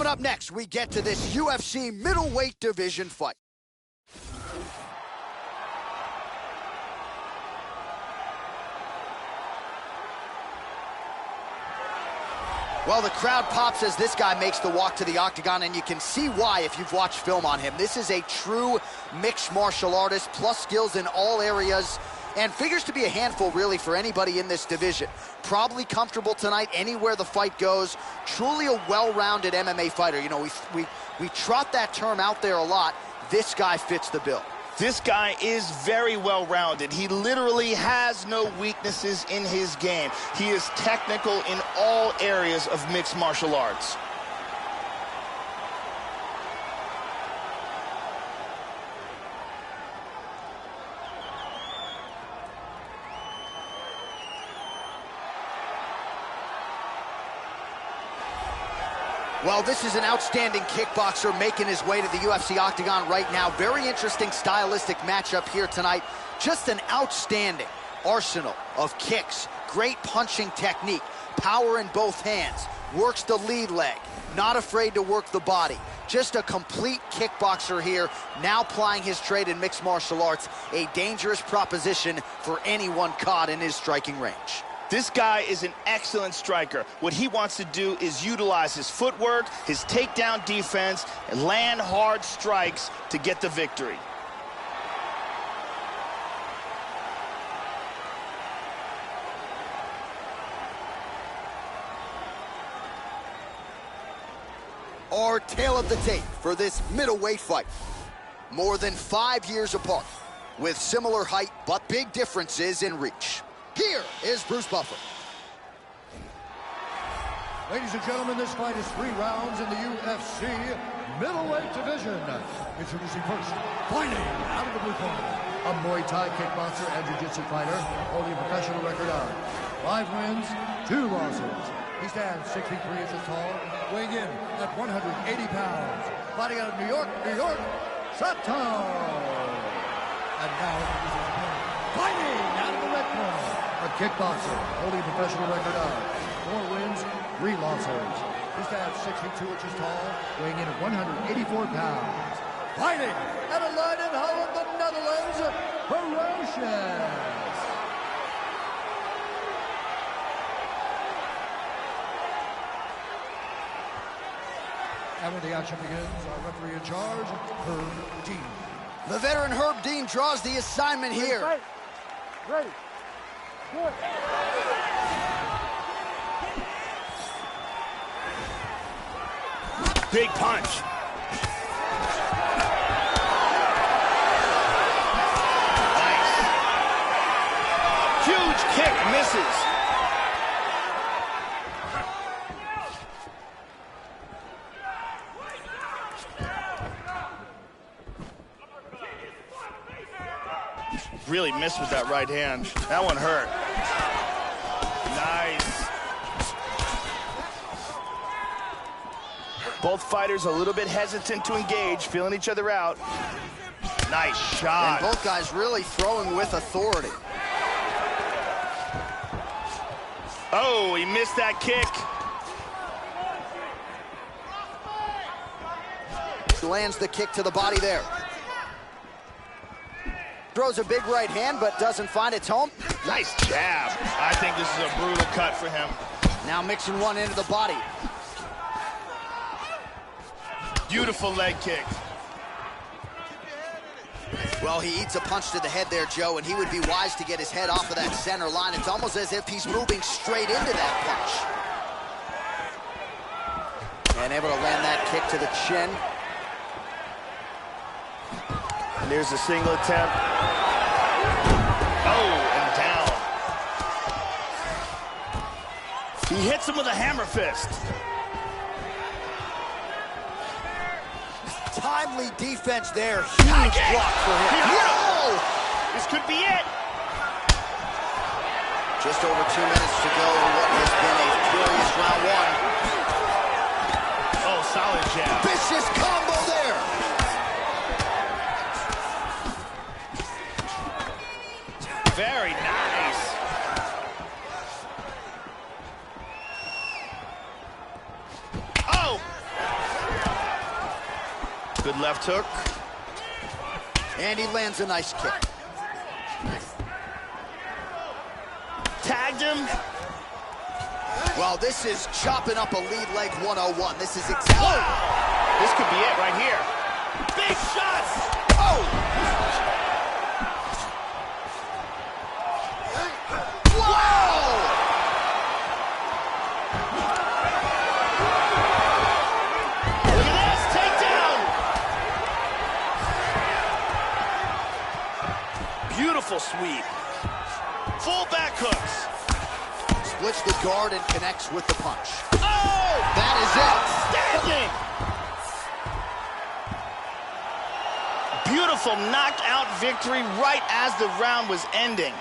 Coming up next, we get to this UFC middleweight division fight. Well, the crowd pops as this guy makes the walk to the octagon, and you can see why if you've watched film on him. This is a true mixed martial artist, plus skills in all areas, and figures to be a handful, really, for anybody in this division. Probably comfortable tonight anywhere the fight goes. Truly a well-rounded MMA fighter. You know, we trot that term out there a lot. This guy fits the bill. This guy is very well-rounded. He literally has no weaknesses in his game. He is technical in all areas of mixed martial arts. Well, this is an outstanding kickboxer making his way to the UFC octagon right now. Very interesting stylistic matchup here tonight. Just an outstanding arsenal of kicks, great punching technique, power in both hands, works the lead leg, not afraid to work the body. Just a complete kickboxer here, now plying his trade in mixed martial arts, a dangerous proposition for anyone caught in his striking range. This guy is an excellent striker. What he wants to do is utilize his footwork, his takedown defense, and land hard strikes to get the victory. Our tale of the tape for this middleweight fight. More than 5 years apart, with similar height but big differences in reach. Here is Bruce Buffer. Ladies and gentlemen, this fight is 3 rounds in the UFC middleweight division. Introducing first, fighting out of the blue corner, a Muay Thai kickboxer and jiu-jitsu fighter holding a professional record of 5 wins, 2 losses. He stands 63 inches tall, weighing in at 180 pounds. Fighting out of New York, Sato. And now, fighting out of the red corner, a kickboxer holding a professional record of 4 wins, 3 losses. He stands 62 inches tall, weighing in at 184 pounds. Fighting out of Leiden, Holland, the Netherlands, Ferocious. And when the action begins, our referee in charge, Herb Dean. The veteran Herb Dean draws the assignment here. Ready. Good. Big punch. Nice. Huge kick, misses. Really missed with that right hand. That one hurt. Nice. Both fighters a little bit hesitant to engage, feeling each other out. Nice shot. And both guys really throwing with authority. Oh, he missed that kick. Lands the kick to the body there. Throws a big right hand, but doesn't find its home. Nice jab. I think this is a brutal cut for him. Now mixing one into the body. Beautiful leg kick. Well, he eats a punch to the head there, Joe, and he would be wise to get his head off of that center line. It's almost as if he's moving straight into that punch. And able to land that kick to the chin. And there's a single attempt. Oh, and down. He hits him with a hammer fist. Timely defense there. Huge block for him. Whoa! This could be it. Just over 2 minutes to go in what has been a furious round 1. Oh, solid jab. Vicious combo there. Very nice. Oh! Left hook. And he lands a nice kick. Tagged him. Well, this is chopping up a lead leg 101. This is exactly... Whoa! This could be it right here. Big shots! Oh! Wow! Look at this, takedown! Beautiful sweep. Full back hooks. Splits the guard and connects with the punch. Oh! That is it. Outstanding! Beautiful knockout victory right as the round was ending.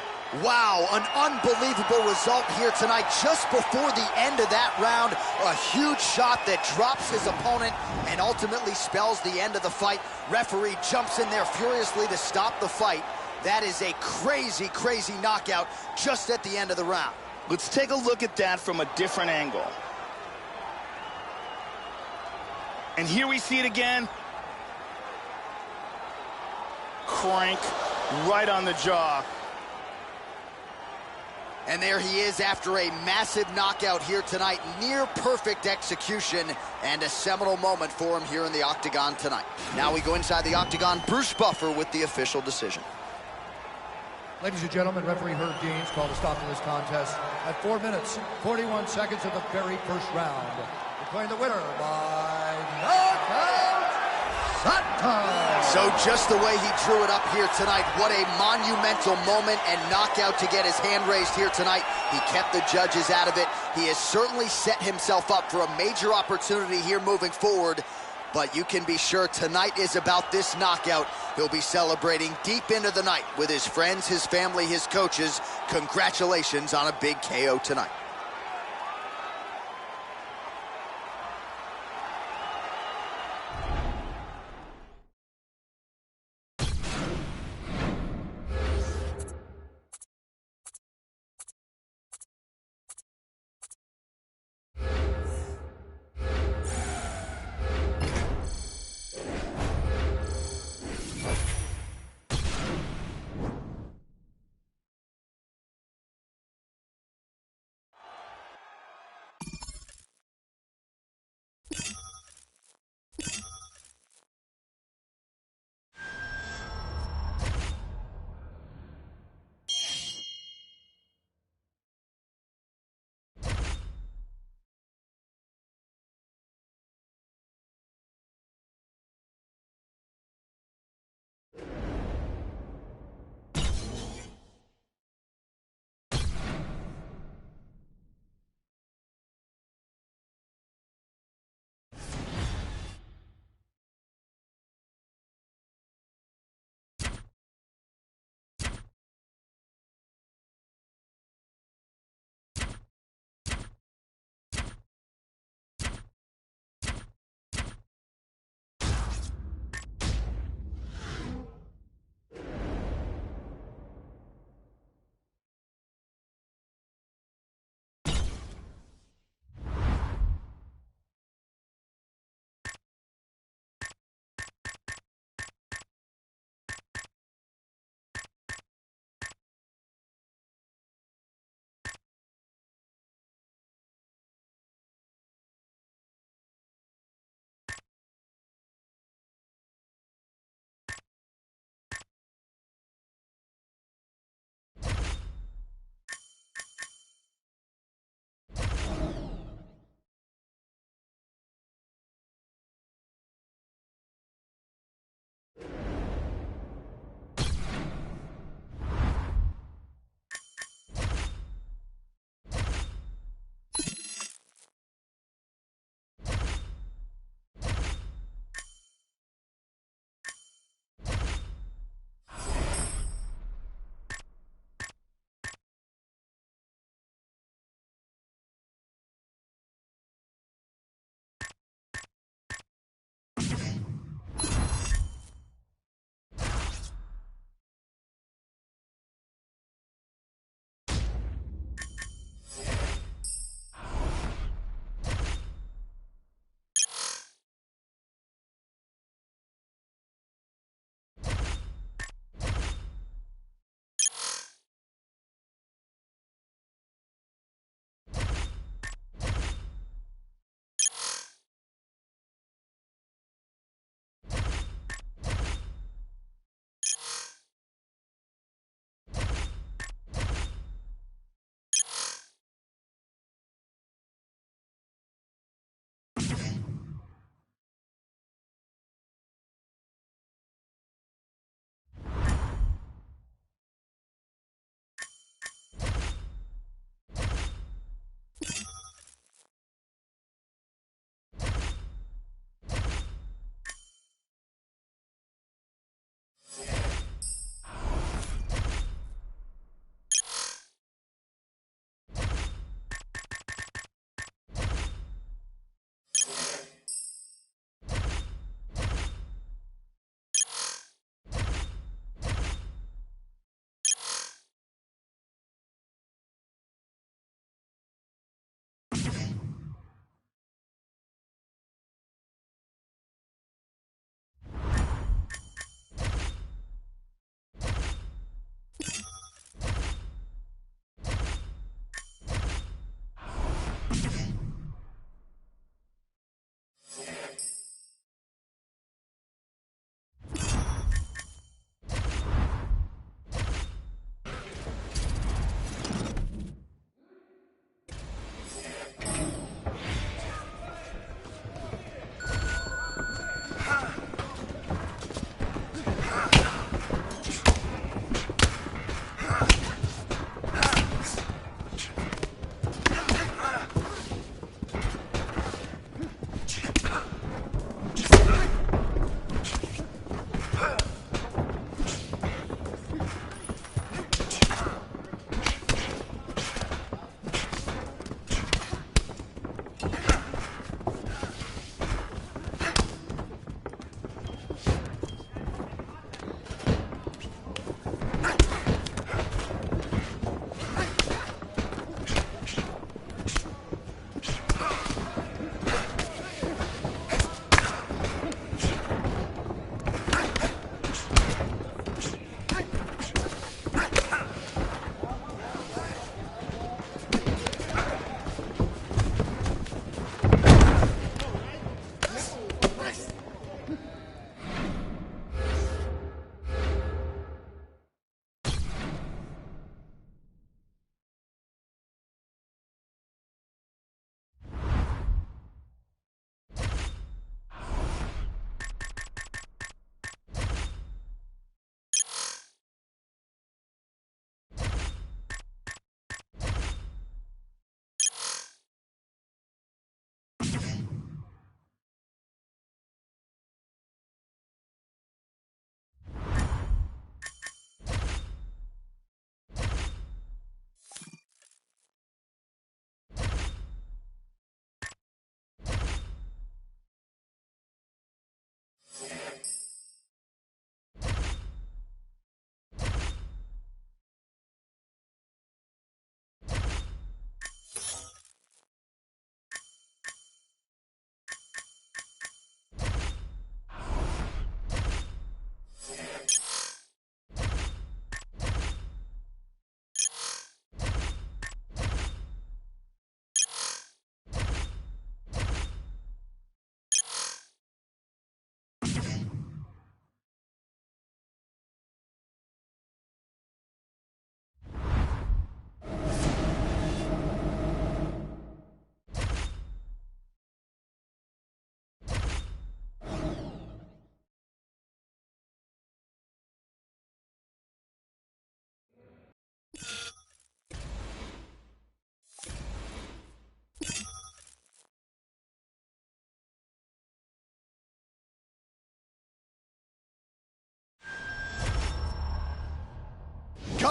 Wow, an unbelievable result here tonight. Just before the end of that round, a huge shot that drops his opponent and ultimately spells the end of the fight. Referee jumps in there furiously to stop the fight. That is a crazy, crazy knockout just at the end of the round. Let's take a look at that from a different angle. And here we see it again. Crank right on the jaw. And there he is after a massive knockout here tonight. Near perfect execution and a seminal moment for him here in the octagon tonight. Now we go inside the octagon. Bruce Buffer with the official decision. Ladies and gentlemen, referee Herb Deans called a stop to this contest at 4 minutes, 41 seconds of the very first round. Declaring the winner by knockout, Santa. So just the way he drew it up here tonight, what a monumental moment and knockout to get his hand raised here tonight. He kept the judges out of it. He has certainly set himself up for a major opportunity here moving forward. But you can be sure tonight is about this knockout. He'll be celebrating deep into the night with his friends, his family, his coaches. Congratulations on a big KO tonight.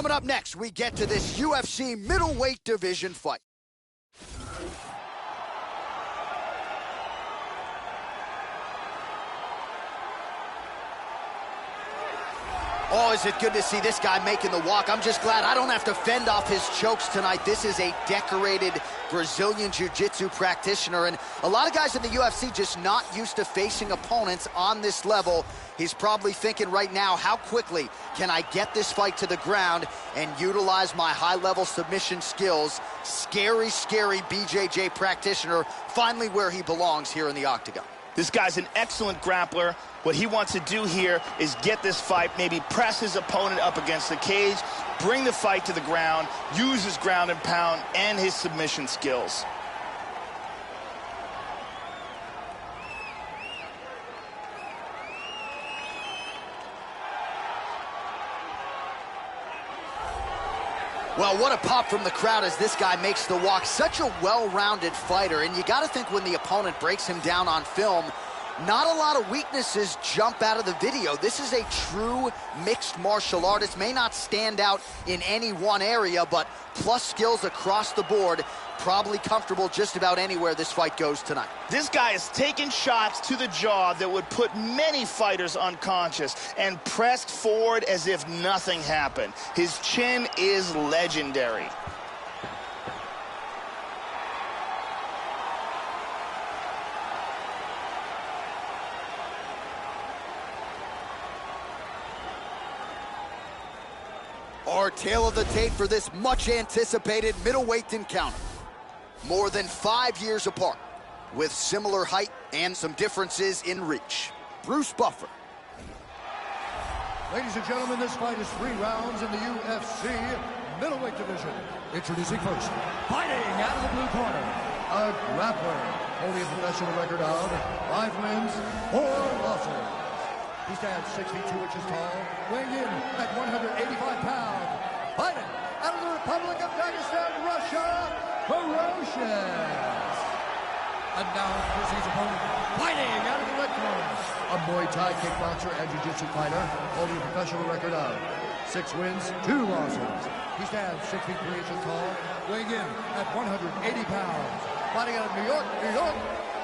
Coming up next, we get to this UFC middleweight division fight. Oh, is it good to see this guy making the walk. I'm just glad I don't have to fend off his chokes tonight. This is a decorated Brazilian Jiu-Jitsu practitioner, and a lot of guys in the UFC just not used to facing opponents on this level. He's probably thinking right now, how quickly can I get this fight to the ground and utilize my high-level submission skills? Scary, scary BJJ practitioner, finally where he belongs here in the octagon. This guy's an excellent grappler. What he wants to do here is get this fight, maybe press his opponent up against the cage, bring the fight to the ground, use his ground and pound and his submission skills. Well, what a pop from the crowd as this guy makes the walk. Such a well-rounded fighter, and you got to think when the opponent breaks him down on film, not a lot of weaknesses jump out of the video. This is a true mixed martial artist. May not stand out in any one area, but plus skills across the board. Probably comfortable just about anywhere this fight goes tonight. This guy is taking shots to the jaw that would put many fighters unconscious and pressed forward as if nothing happened. His chin is legendary. Our tale of the tape for this much-anticipated middleweight encounter. More than 5 years apart, with similar height and some differences in reach. Bruce Buffer. Ladies and gentlemen, this fight is 3 rounds in the UFC middleweight division. Introducing first, fighting out of the blue corner, a grappler, holding a professional record of 5 wins, 4 losses. He stands 6 feet 2 inches tall, weighing in at 185 pounds. Fighting out of the Republic of Dagestan, Russia, ferocious. And now here's his opponent, fighting out of the red corner, a Muay Thai kickboxer and Jiu-Jitsu fighter, holding a professional record of 6 wins, 2 losses. He stands 6 feet 3 inches tall, weighing in at 180 pounds. Fighting out of New York,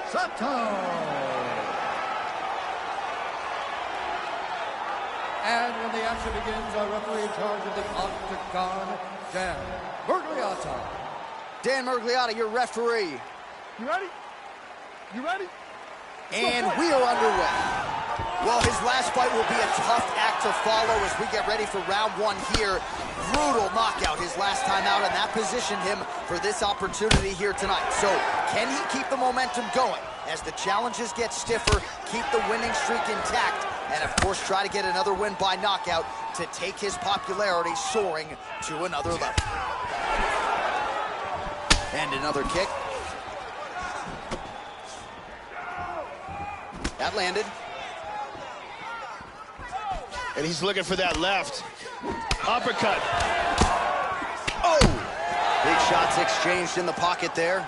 Sato. And when the action begins, our referee in charge of the octagon, Dan Mergliotta. Dan Mergliotta, your referee. You ready? You ready? And we are underway. Well, his last fight will be a tough act to follow as we get ready for round 1 here. Brutal knockout his last time out, and that positioned him for this opportunity here tonight. So, can he keep the momentum going as the challenges get stiffer, keep the winning streak intact, and of course try to get another win by knockout to take his popularity soaring to another level. And another kick. That landed. And he's looking for that left. Uppercut. Oh! Big shots exchanged in the pocket there.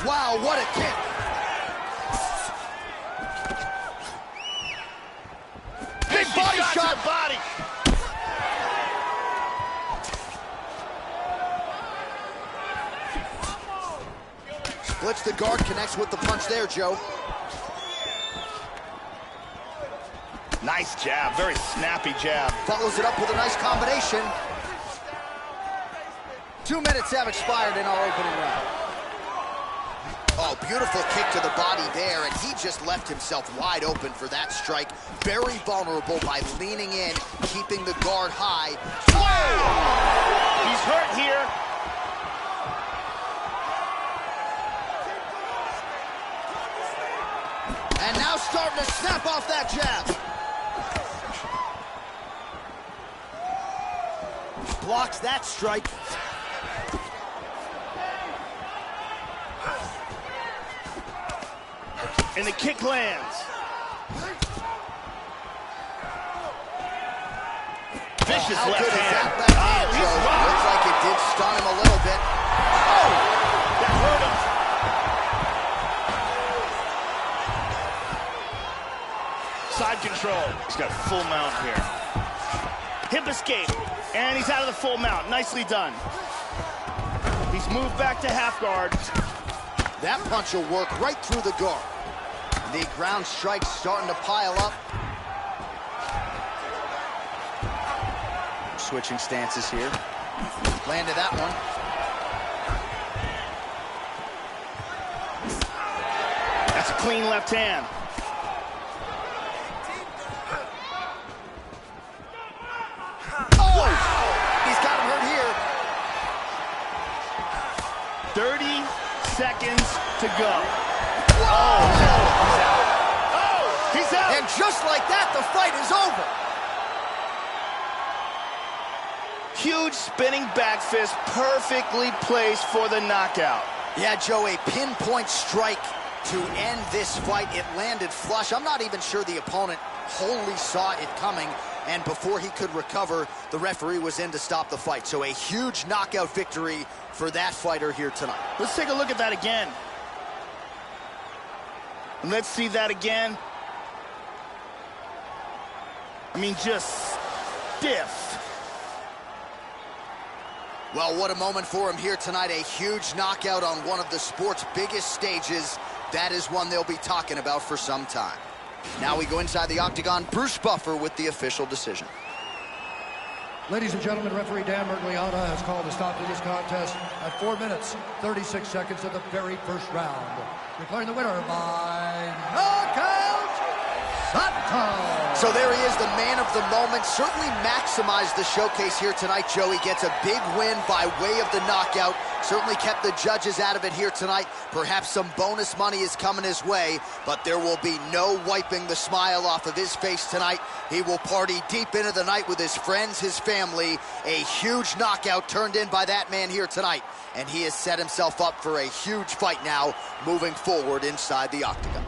Wow, what a kick! Big body shot! Body. Splits the guard, connects with the punch there, Joe. Nice jab, very snappy jab. Follows it up with a nice combination. 2 minutes have expired in our opening round. Oh, beautiful kick to the body there, and he just left himself wide open for that strike. Very vulnerable by leaning in, keeping the guard high. Whoa! He's hurt here. And now starting to snap off that jab. Blocks that strike. And the kick lands. Vicious left hand. Looks like it did stun him a little bit. Oh! That hurt him. Side control. He's got full mount here. Hip escape. And he's out of the full mount. Nicely done. He's moved back to half guard. That punch will work right through the guard. The ground strikes starting to pile up. Switching stances here. Landed that one. That's a clean left hand. Oh! He's got him hurt here. 30 seconds to go. Whoa! He's out. Oh, he's out. And just like that, the fight is over. Huge spinning back fist, perfectly placed for the knockout. Yeah, Joe, a pinpoint strike to end this fight. It landed flush. I'm not even sure the opponent wholly saw it coming, and before he could recover, the referee was in to stop the fight. So a huge knockout victory for that fighter here tonight. Let's take a look at that again. And let's see that again. I mean, just stiff. Well, what a moment for him here tonight. A huge knockout on one of the sport's biggest stages. That is one they'll be talking about for some time. Now we go inside the octagon. Bruce Buffer with the official decision. Ladies and gentlemen, referee Dan Mergliana has called a stop to this contest at 4 minutes, 36 seconds of the very first round. Declaring the winner by knockout, Sutton. So there he is, the man of the moment. Certainly maximized the showcase here tonight, Joe. He gets a big win by way of the knockout. Certainly kept the judges out of it here tonight. Perhaps some bonus money is coming his way, but there will be no wiping the smile off of his face tonight. He will party deep into the night with his friends, his family. A huge knockout turned in by that man here tonight, and he has set himself up for a huge fight now moving forward inside the octagon.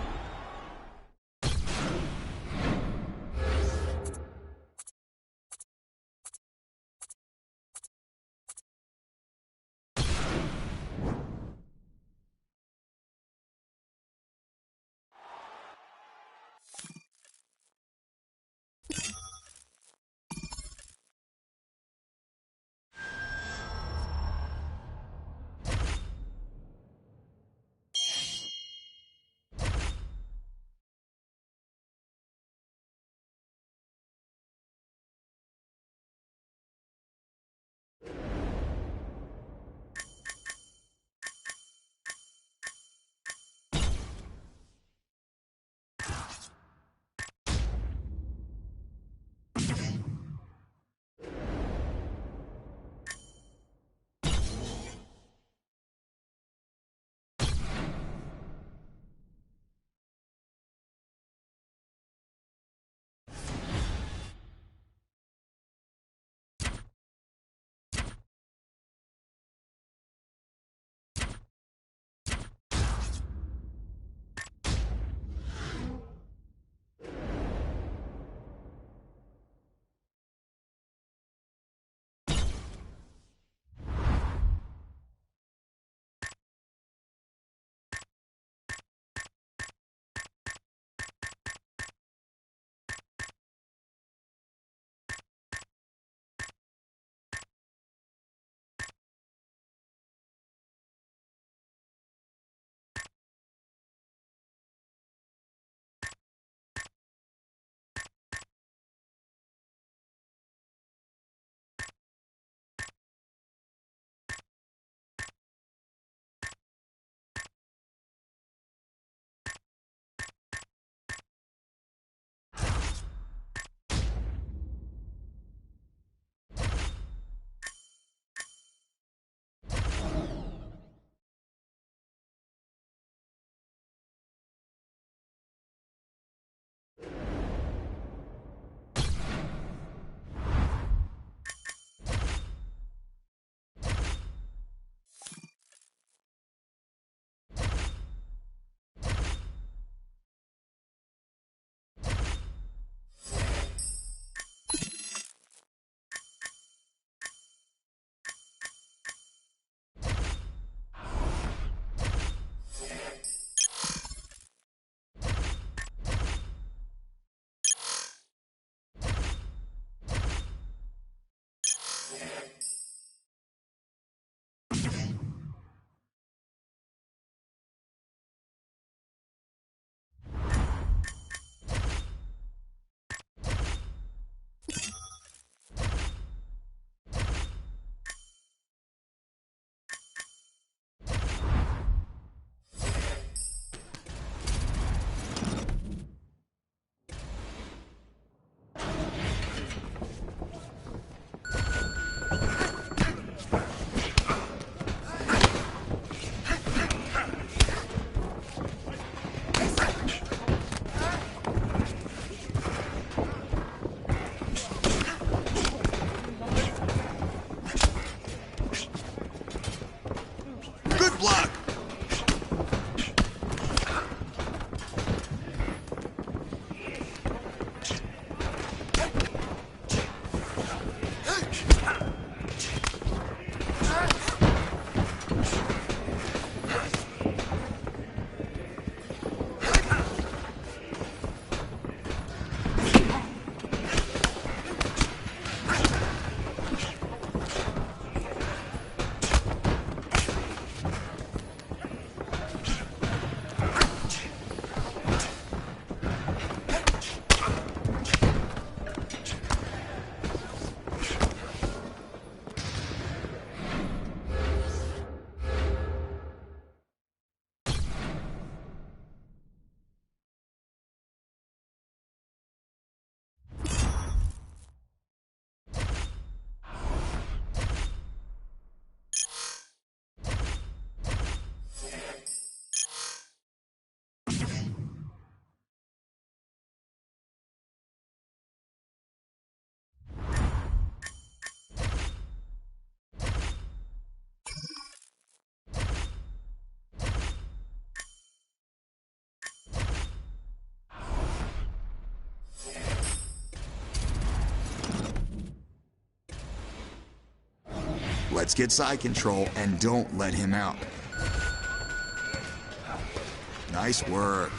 Let's get side control and don't let him out. Nice work.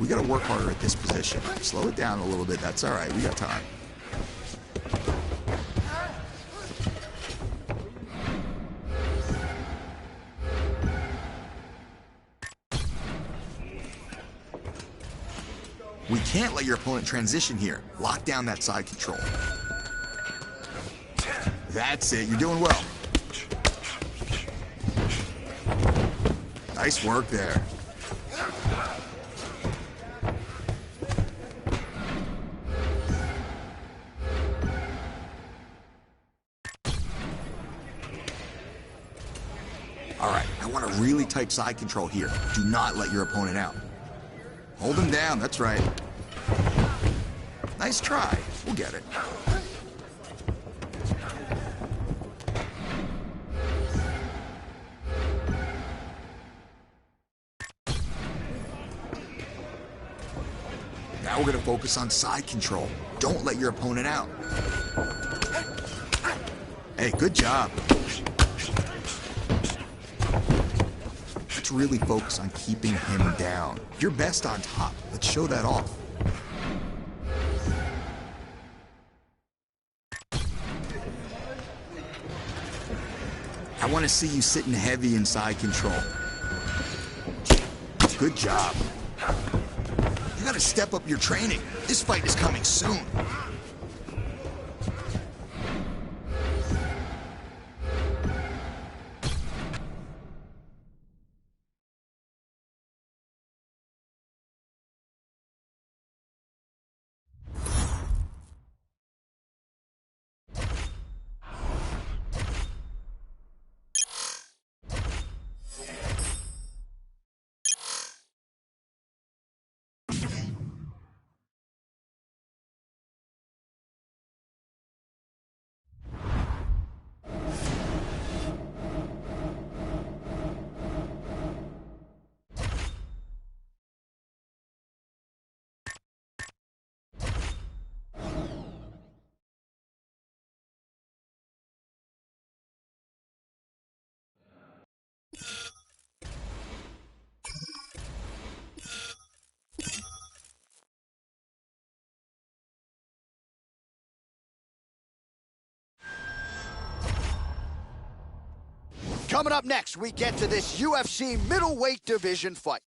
We gotta work harder at this position. Slow it down a little bit. That's all right. We got time. We can't let your opponent transition here. Lock down that side control. That's it. You're doing well. Nice work there. All right, I want a really tight side control here. Do not let your opponent out. Hold him down, that's right. Nice try. We'll get it. Now we're going to focus on side control. Don't let your opponent out. Hey, good job. Let's really focus on keeping him down. You're best on top. Let's show that off. I want to see you sitting heavy in side control. Good job. You gotta step up your training. This fight is coming soon. Coming up next, we get to this UFC middleweight division fight.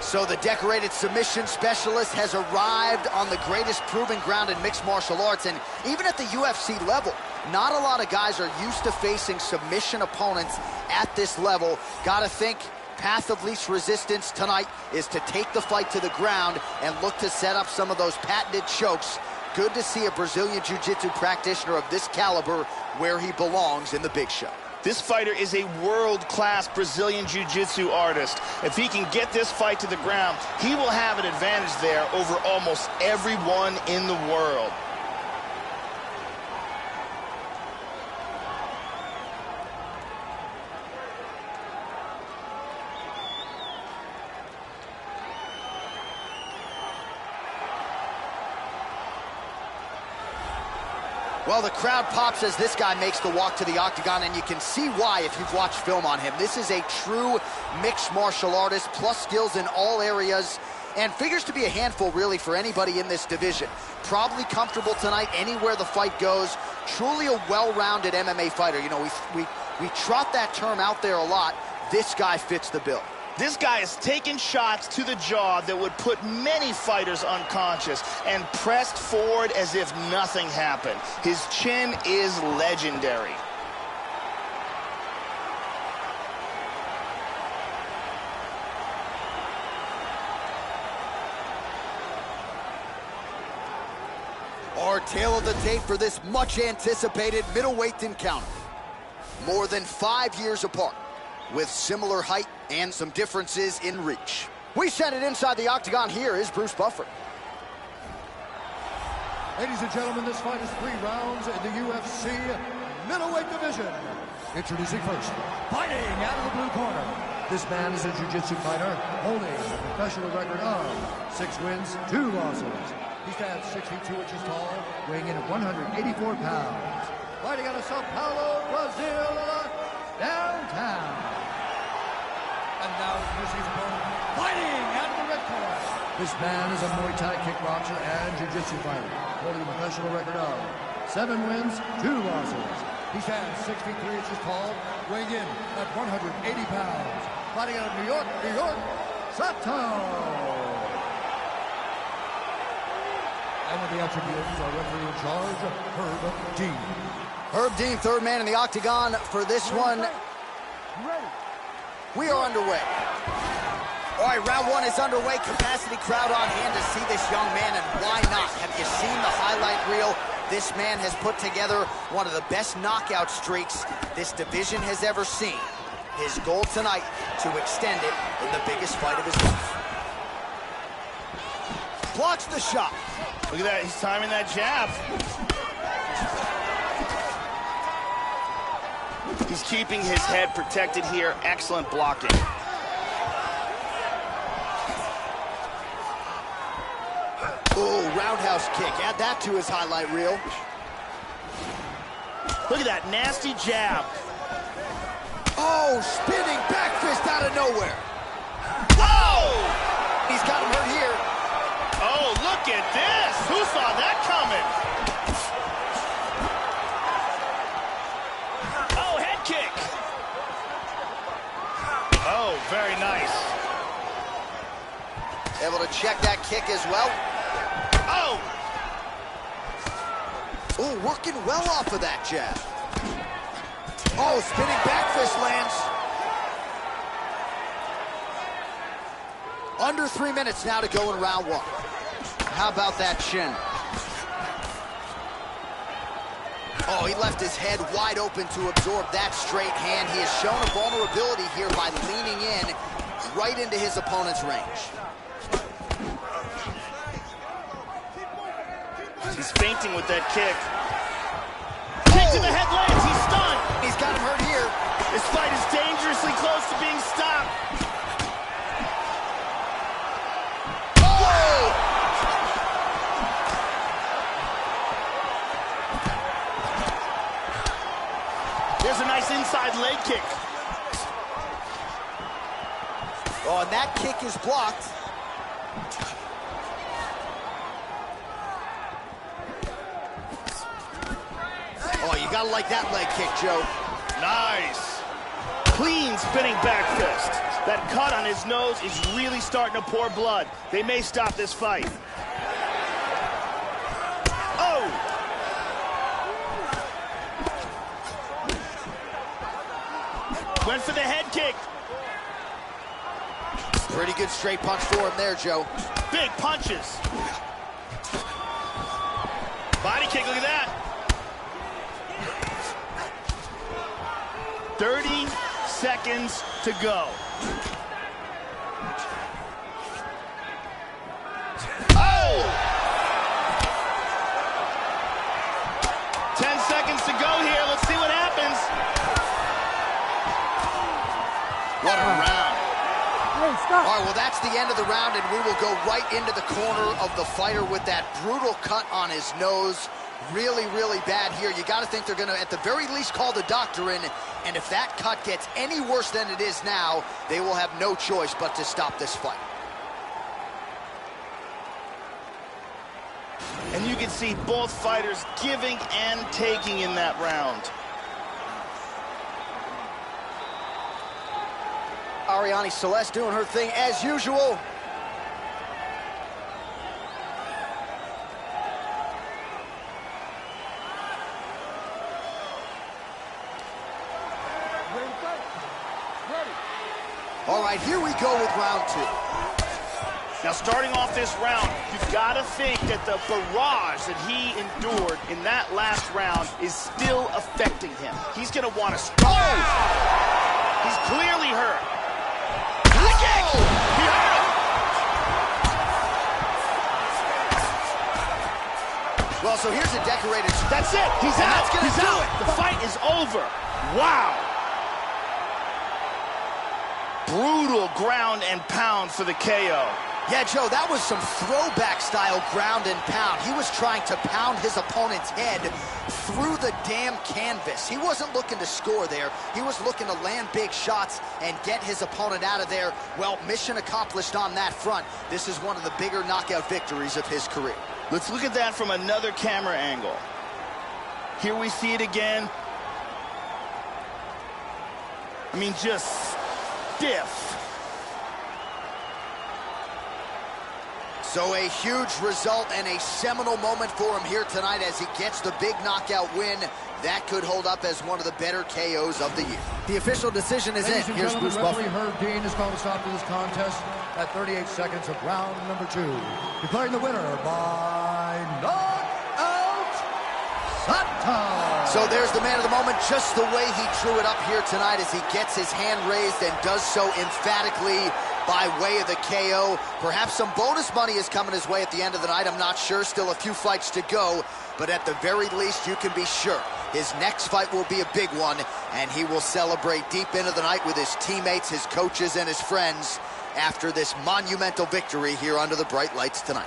So the decorated submission specialist has arrived on the greatest proving ground in mixed martial arts, and even at the UFC level, not a lot of guys are used to facing submission opponents at this level. Gotta think path of least resistance tonight is to take the fight to the ground and look to set up some of those patented chokes. Good to see a Brazilian Jiu-Jitsu practitioner of this caliber where he belongs in the big show. This fighter is a world-class Brazilian Jiu-Jitsu artist. If he can get this fight to the ground, he will have an advantage there over almost everyone in the world. Well, the crowd pops as this guy makes the walk to the octagon, and you can see why if you've watched film on him. This is a true mixed martial artist, plus skills in all areas, and figures to be a handful, really, for anybody in this division. Probably comfortable tonight anywhere the fight goes. Truly a well-rounded MMA fighter. You know, we trot that term out there a lot. This guy fits the bill. This guy has taken shots to the jaw that would put many fighters unconscious and pressed forward as if nothing happened. His chin is legendary. Our tale of the tape for this much-anticipated middleweight encounter. More than 5 years apart, with similar height and some differences in reach. We send it inside the octagon. Here is Bruce Buffer. Ladies and gentlemen, this fight is 3 rounds in the UFC middleweight division. Introducing first, fighting out of the blue corner, This man is a jiu-jitsu fighter holding a professional record of 6 wins, 2 losses. He stands 62 inches tall, weighing in at 184 pounds. Fighting out of Sao Paulo, Brazil, downtown. And now here's his opponent, fighting out of the red corner. This man is a Muay Thai kickboxer and jiu-jitsu fighter, holding a professional record of 7 wins, 2 losses. He stands 63 inches tall, weighing in at 180 pounds. Fighting out of New York, Sato. And with the attributes, our referee in charge, Herb Dean. Herb Dean, third man in the octagon for this one. We are underway. All right, round 1 is underway. Capacity crowd on hand to see this young man, and why not? Have you seen the highlight reel? This man has put together one of the best knockout streaks this division has ever seen. His goal tonight, to extend it in the biggest fight of his life. Blocks the shot. Look at that, he's timing that jab. He's keeping his head protected here. Excellent blocking. Oh, roundhouse kick. Add that to his highlight reel. Look at that nasty jab. Oh, spinning back fist out of nowhere. Whoa! He's got him hurt here. Oh, look at this. Who saw that coming? Oh, head kick. Oh, very nice. Able to check that kick as well. Oh! Oh, working well off of that jab. Oh, spinning back fist lands. Under 3 minutes now to go in round 1. How about that chin? Oh, he left his head wide open to absorb that straight hand. He has shown a vulnerability here by leaning in right into his opponent's range. He's feinting with that kick. Kick to the head lands, he's stunned. He's got him hurt here. This fight is dangerously close to being stopped. Oh! There's a nice inside leg kick. Oh, and that kick is blocked. Oh, you gotta like that leg kick, Joe. Nice. Clean spinning back fist. That cut on his nose is really starting to pour blood. They may stop this fight. Oh! Went for the head kick. Pretty good straight punch for him there, Joe. Big punches. Body kick, look at that. 30 seconds to go. Oh! 10 seconds to go here. Let's see what happens. What a round. Hey, stop. All right, well, that's the end of the round, and we will go right into the corner of the fighter with that brutal cut on his nose. Really, really bad here. You got to think they're going to, at the very least, call the doctor in, and if that cut gets any worse than it is now, they will have no choice but to stop this fight. And you can see both fighters giving and taking in that round. Ariane Celeste doing her thing as usual. All right, here we go with round 2. Now, starting off this round, you've got to think that the barrage that he endured in that last round is still affecting him. He's going to want to start. Oh! He's clearly hurt. High kick! He hurt him! Well, so here's a decorated... That's it! He's and out! That's gonna He's do out! it! The fight is over. Wow! Brutal ground and pound for the KO. Yeah, Joe, that was some throwback-style ground and pound. He was trying to pound his opponent's head through the damn canvas. He wasn't looking to score there. He was looking to land big shots and get his opponent out of there. Well, mission accomplished on that front. This is one of the bigger knockout victories of his career. Let's look at that from another camera angle. Here we see it again. I mean, just stiff. So a huge result and a seminal moment for him here tonight as he gets the big knockout win. That could hold up as one of the better KOs of the year. The official decision is in. Here's Bruce Buffer. Referee Herb Dean has called a stop to this contest at 38 seconds of round number 2. Declaring the winner by knockout, Santa. So there's the man of the moment, just the way he drew it up here tonight as he gets his hand raised and does so emphatically by way of the KO. Perhaps some bonus money is coming his way at the end of the night. I'm not sure. Still a few fights to go. But at the very least, you can be sure his next fight will be a big one, and he will celebrate deep into the night with his teammates, his coaches, and his friends after this monumental victory here under the bright lights tonight.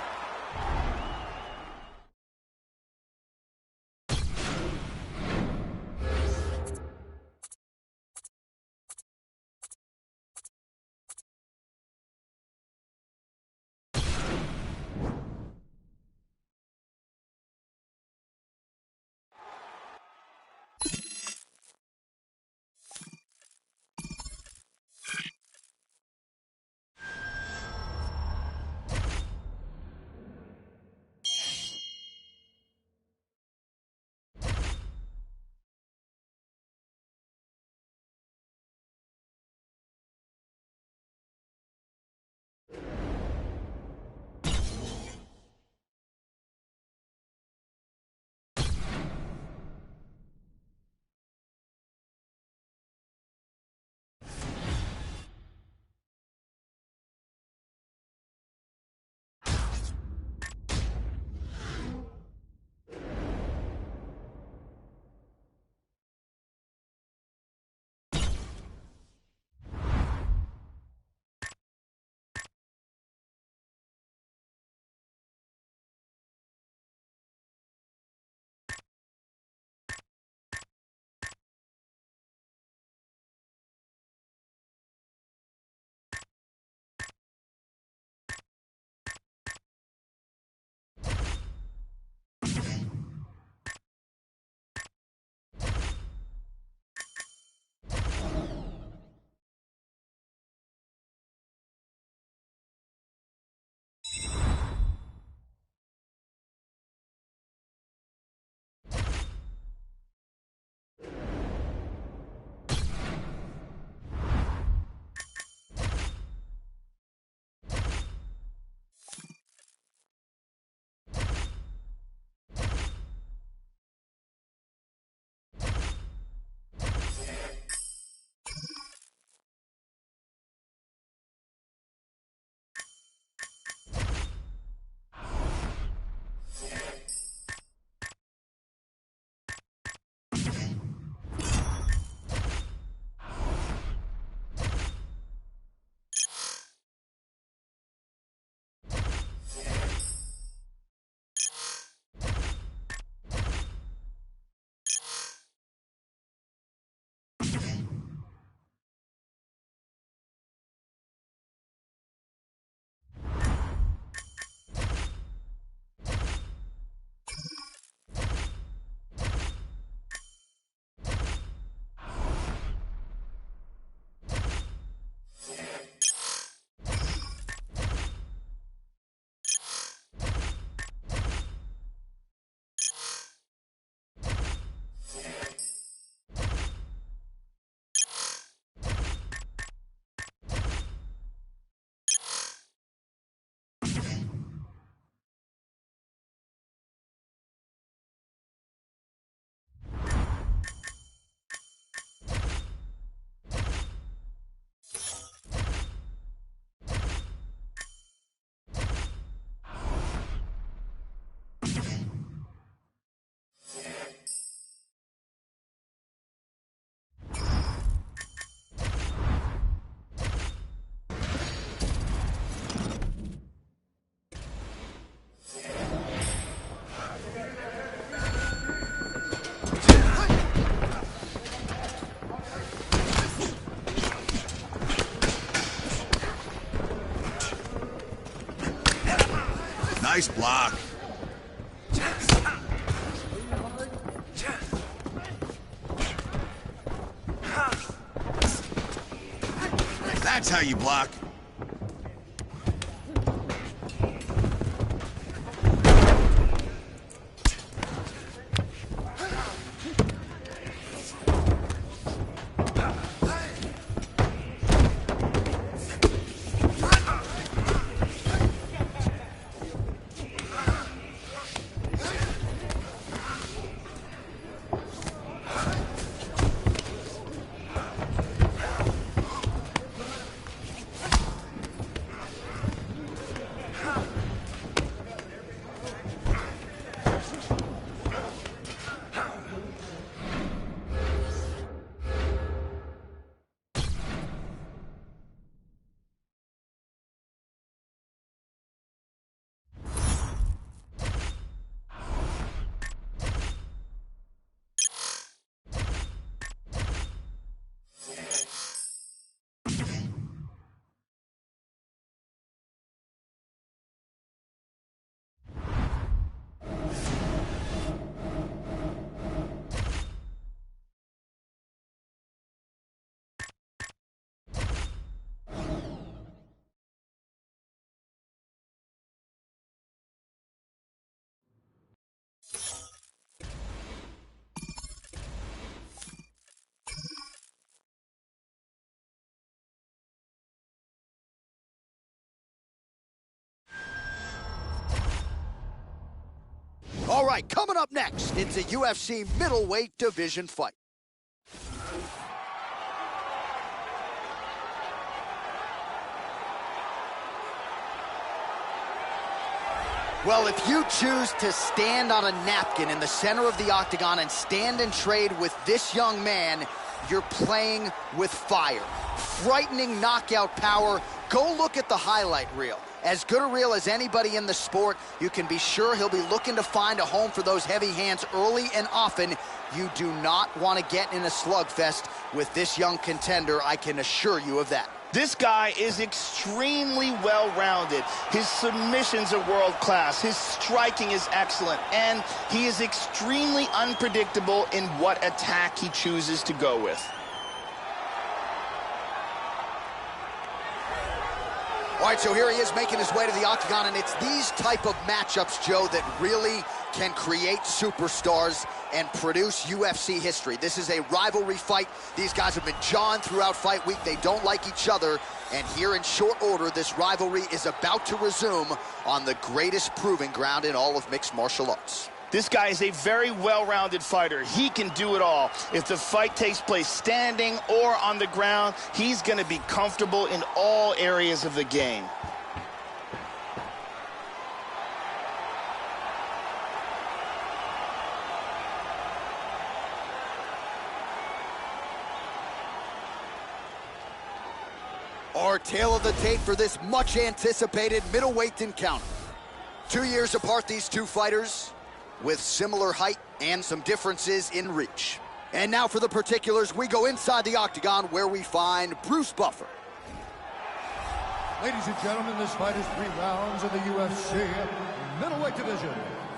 Nice block. That's how you block. All right, coming up next, it's a UFC middleweight division fight. Well, if you choose to stand on a napkin in the center of the octagon and stand and trade with this young man, you're playing with fire. Frightening knockout power. Go look at the highlight reel. As good a reel as anybody in the sport, you can be sure he'll be looking to find a home for those heavy hands early and often. You do not want to get in a slugfest with this young contender, I can assure you of that. This guy is extremely well-rounded. His submissions are world-class. His striking is excellent. And he is extremely unpredictable in what attack he chooses to go with. All right, so here he is making his way to the octagon, and it's these type of matchups, Joe, that really can create superstars and produce UFC history. This is a rivalry fight. These guys have been jawing throughout fight week. They don't like each other, and here in short order, this rivalry is about to resume on the greatest proving ground in all of mixed martial arts. This guy is a very well-rounded fighter. He can do it all. If the fight takes place standing or on the ground, he's going to be comfortable in all areas of the game. Our tale of the tape for this much-anticipated middleweight encounter. 2 years apart, these two fighters, with similar height and some differences in reach. And now for the particulars, we go inside the octagon where we find Bruce Buffer. Ladies and gentlemen, this fight is 3 rounds in the UFC middleweight division.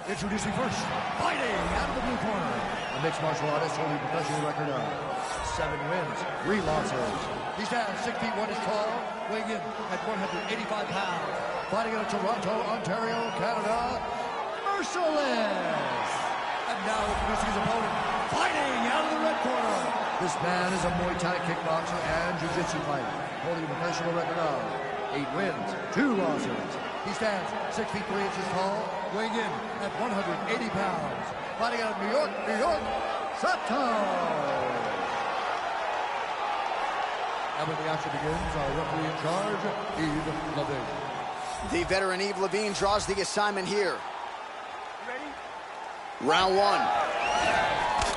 Introducing first, fighting out of the blue corner, a mixed martial artist holding a professional record of 7 wins, 3 losses. He stands 6 feet 1 inch tall, weighing in at 185 pounds. Fighting out of Toronto, Ontario, Canada, Merciless. And now introducing his opponent, fighting out of the red corner. This man is a Muay Thai kickboxer and jiu-jitsu fighter, holding a professional record of 8 wins, 2 losses. He stands 6 feet 3 inches tall, weighing in at 180 pounds. Fighting out of New York, Sato. And when the action begins, our referee in charge, Yves Levine. The veteran Yves Levine draws the assignment here. Ready? Round 1.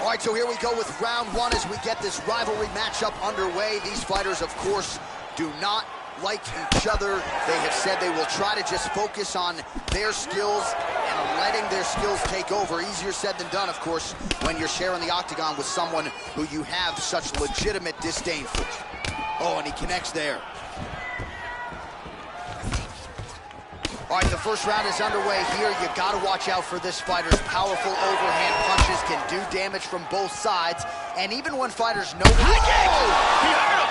All right, so here we go with round 1 as we get this rivalry matchup underway. These fighters, of course, do not like each other. They have said they will try to just focus on their skills and letting their skills take over. Easier said than done, of course, when you're sharing the octagon with someone who you have such legitimate disdain for. Oh, and he connects there. All right, the first round is underway here. You got to watch out for this fighter's powerful overhand punches can do damage from both sides. And even when fighters know... High kick! He hurt him!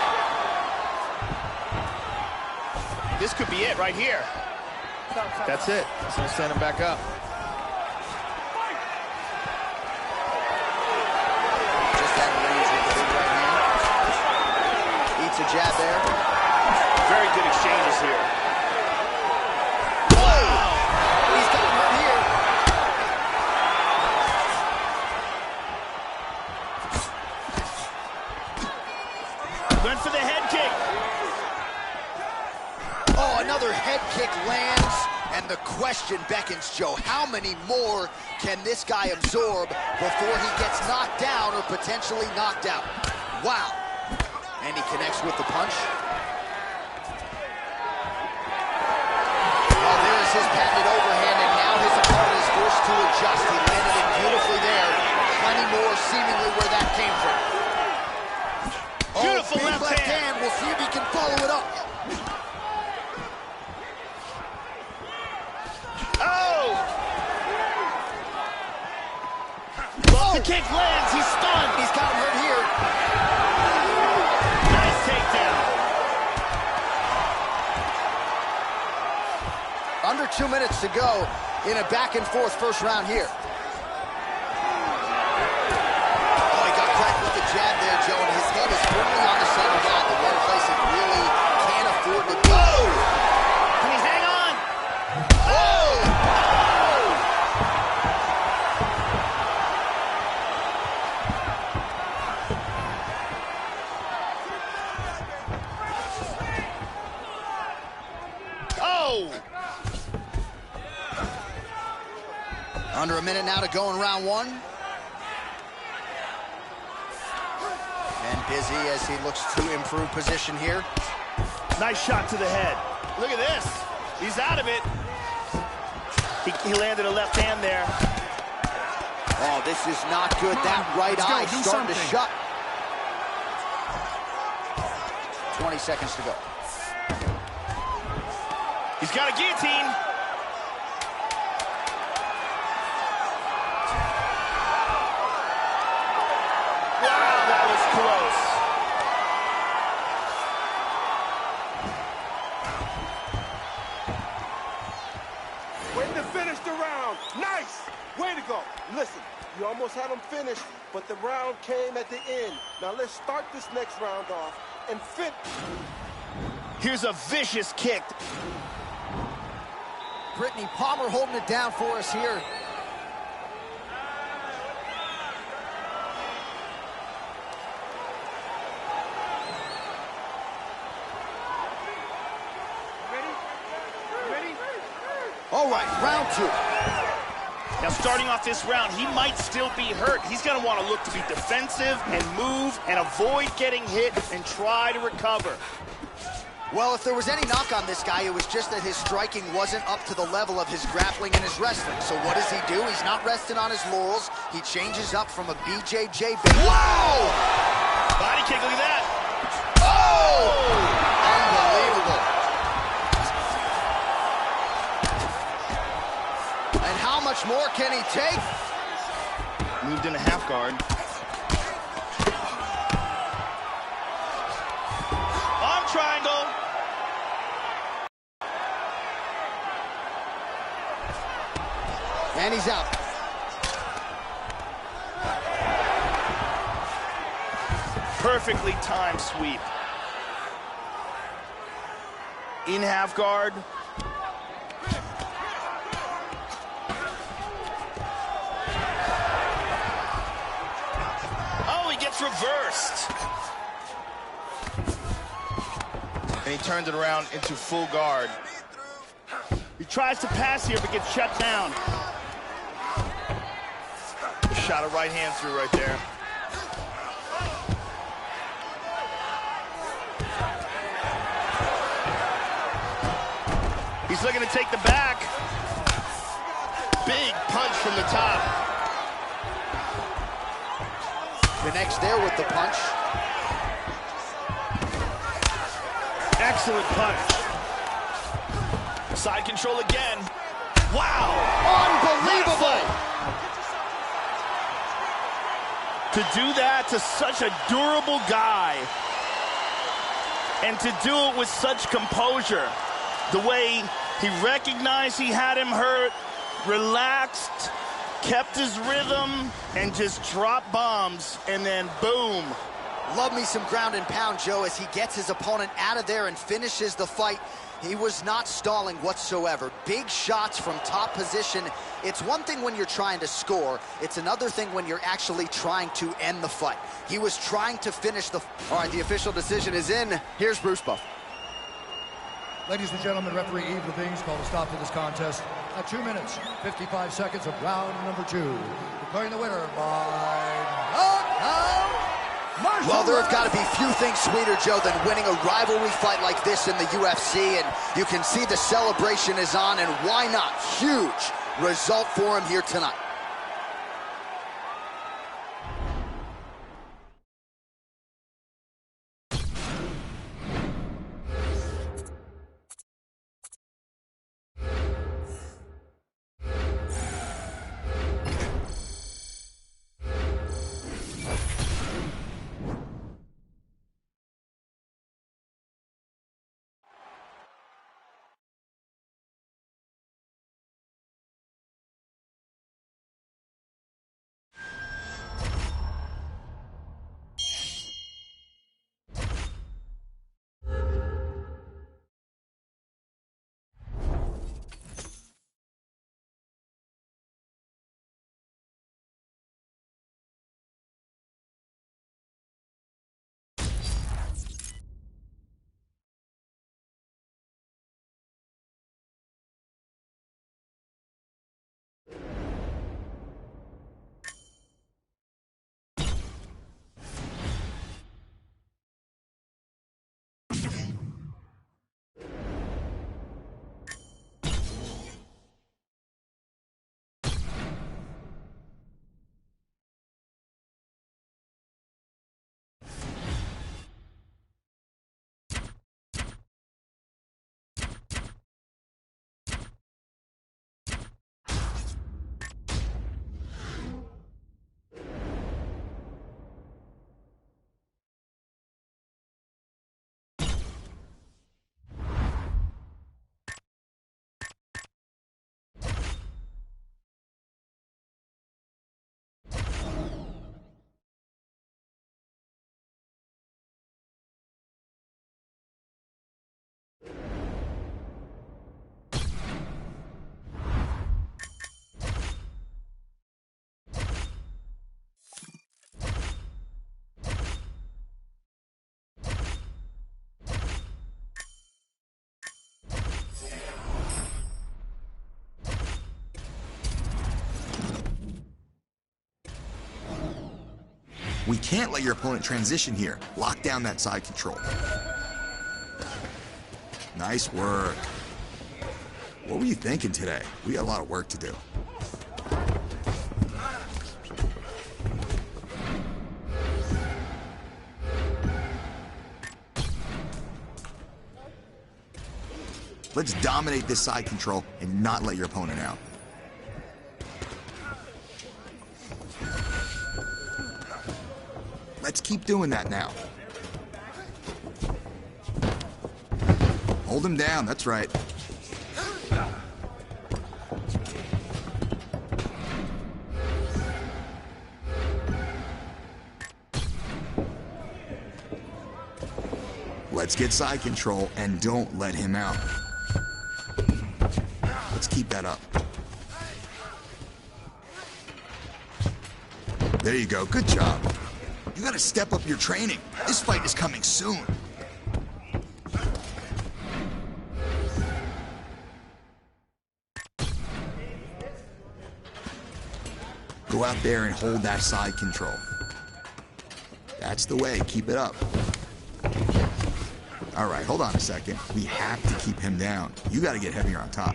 This could be it right here. That's it. He's going to stand him back up. Just that range with the big right hand. Eats a jab there. Very good exchanges here. He's got him hurt here. Went for the head kick. Oh, another head kick lands, and the question beckons, Joe. How many more can this guy absorb before he gets knocked down or potentially knocked out? Wow. And he connects with the punch. Oh, there's his patented overhand, and now his opponent is forced to adjust. He landed it beautifully there. Plenty more seemingly where that came from. Beautiful big left hand. We'll see if he can follow it up. The kick lands, he's stunned. He's got him hurt here. Nice takedown. Under 2 minutes to go in a back-and-forth first round here. Oh, he got cracked with the jab there, Joe, and his head is firmly on the center line. The one place he really can't afford to go. Can he hang on? Under a minute now to go in round one. And busy as he looks to improve position here. Nice shot to the head. Look at this. He's out of it. He landed a left hand there. Oh, this is not good. That right eye starting to shut. 20 seconds to go. He's got a guillotine. Wow, that was close. Way to finish the round. Nice. Way to go. Listen, you almost had him finished, but the round came at the end. Now let's start this next round off and fit. Here's a vicious kick. Brittany Palmer holding it down for us here. All right, round two. Now, starting off this round, he might still be hurt. He's going to want to look to be defensive and move and avoid getting hit and try to recover. Well, if there was any knock on this guy, it was just that his striking wasn't up to the level of his grappling and his wrestling. So what does he do? He's not resting on his laurels. He changes up from a BJJ base. Whoa! Body kick, look at that. Oh! Unbelievable. And how much more can he take? Moved into half guard. Arm triangle. And he's out. Perfectly timed sweep. In half guard. Oh, he gets reversed. And he turns it around into full guard. He tries to pass here, but gets shut down. Shot a right hand through right there. He's looking to take the back. Big punch from the top. Connects there with the punch. Excellent punch. Side control again. Wow! Unbelievable! To do that to such a durable guy, and to do it with such composure, the way he recognized he had him hurt, relaxed, kept his rhythm, and just dropped bombs, and then boom. Love me some ground and pound, Joe, as he gets his opponent out of there and finishes the fight. He was not stalling whatsoever. Big shots from top position. It's one thing when you're trying to score. It's another thing when you're actually trying to end the fight. He was trying to finish the... All right, the official decision is in. Here's Bruce Buff. Ladies and gentlemen, referee Yves Leving's called a stop to this contest at 2 minutes, 55 seconds of round number 2. Declaring the winner by knockout. Well, there have got to be few things sweeter, Joe, than winning a rivalry fight like this in the UFC, and you can see the celebration is on, and why not? Huge result for him here tonight. We can't let your opponent transition here. Lock down that side control. Nice work. What were you thinking today? We got a lot of work to do. Let's dominate this side control and not let your opponent out. Let's keep doing that now. Hold him down, that's right. Let's get side control and don't let him out. Let's keep that up. There you go, good job. You gotta step up your training. This fight is coming soon. Go out there and hold that side control. That's the way, keep it up. All right, hold on a second. We have to keep him down. You gotta get heavier on top.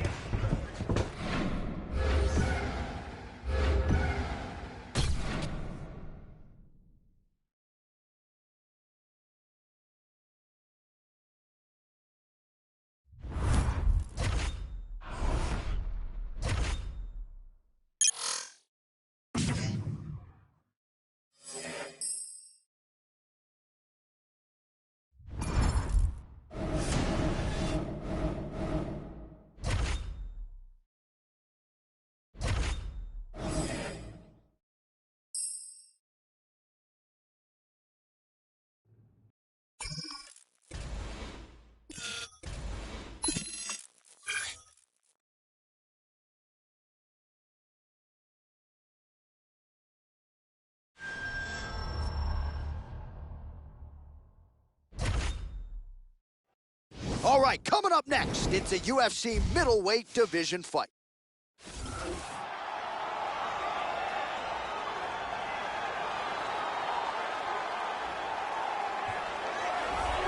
All right, coming up next, it's a UFC middleweight division fight.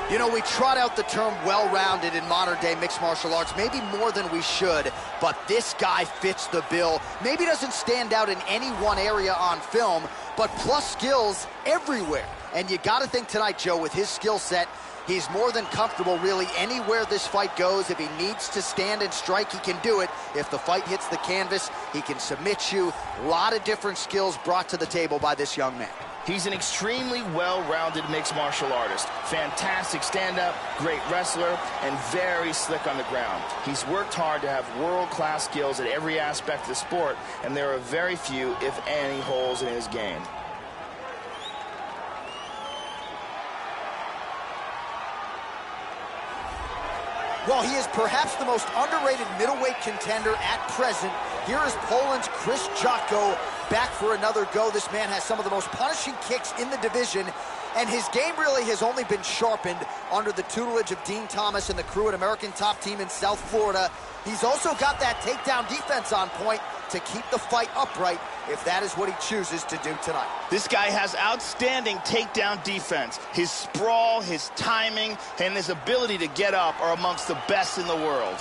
You know, we trot out the term well-rounded in modern-day mixed martial arts, maybe more than we should, but this guy fits the bill. Maybe doesn't stand out in any one area on film, but plus skills everywhere. And you got to think tonight, Joe, with his skill set, he's more than comfortable really anywhere this fight goes. If he needs to stand and strike, he can do it. If the fight hits the canvas, he can submit you. A lot of different skills brought to the table by this young man. He's an extremely well-rounded mixed martial artist. Fantastic stand-up, great wrestler, and very slick on the ground. He's worked hard to have world-class skills at every aspect of the sport, and there are very few, if any, holes in his game. Well, he is perhaps the most underrated middleweight contender at present. Here is Poland's Chris Jotko back for another go. This man has some of the most punishing kicks in the division, and his game really has only been sharpened under the tutelage of Dean Thomas and the crew at American Top Team in South Florida. He's also got that takedown defense on point to keep the fight upright if that is what he chooses to do tonight. This guy has outstanding takedown defense. His sprawl, his timing, and his ability to get up are amongst the best in the world.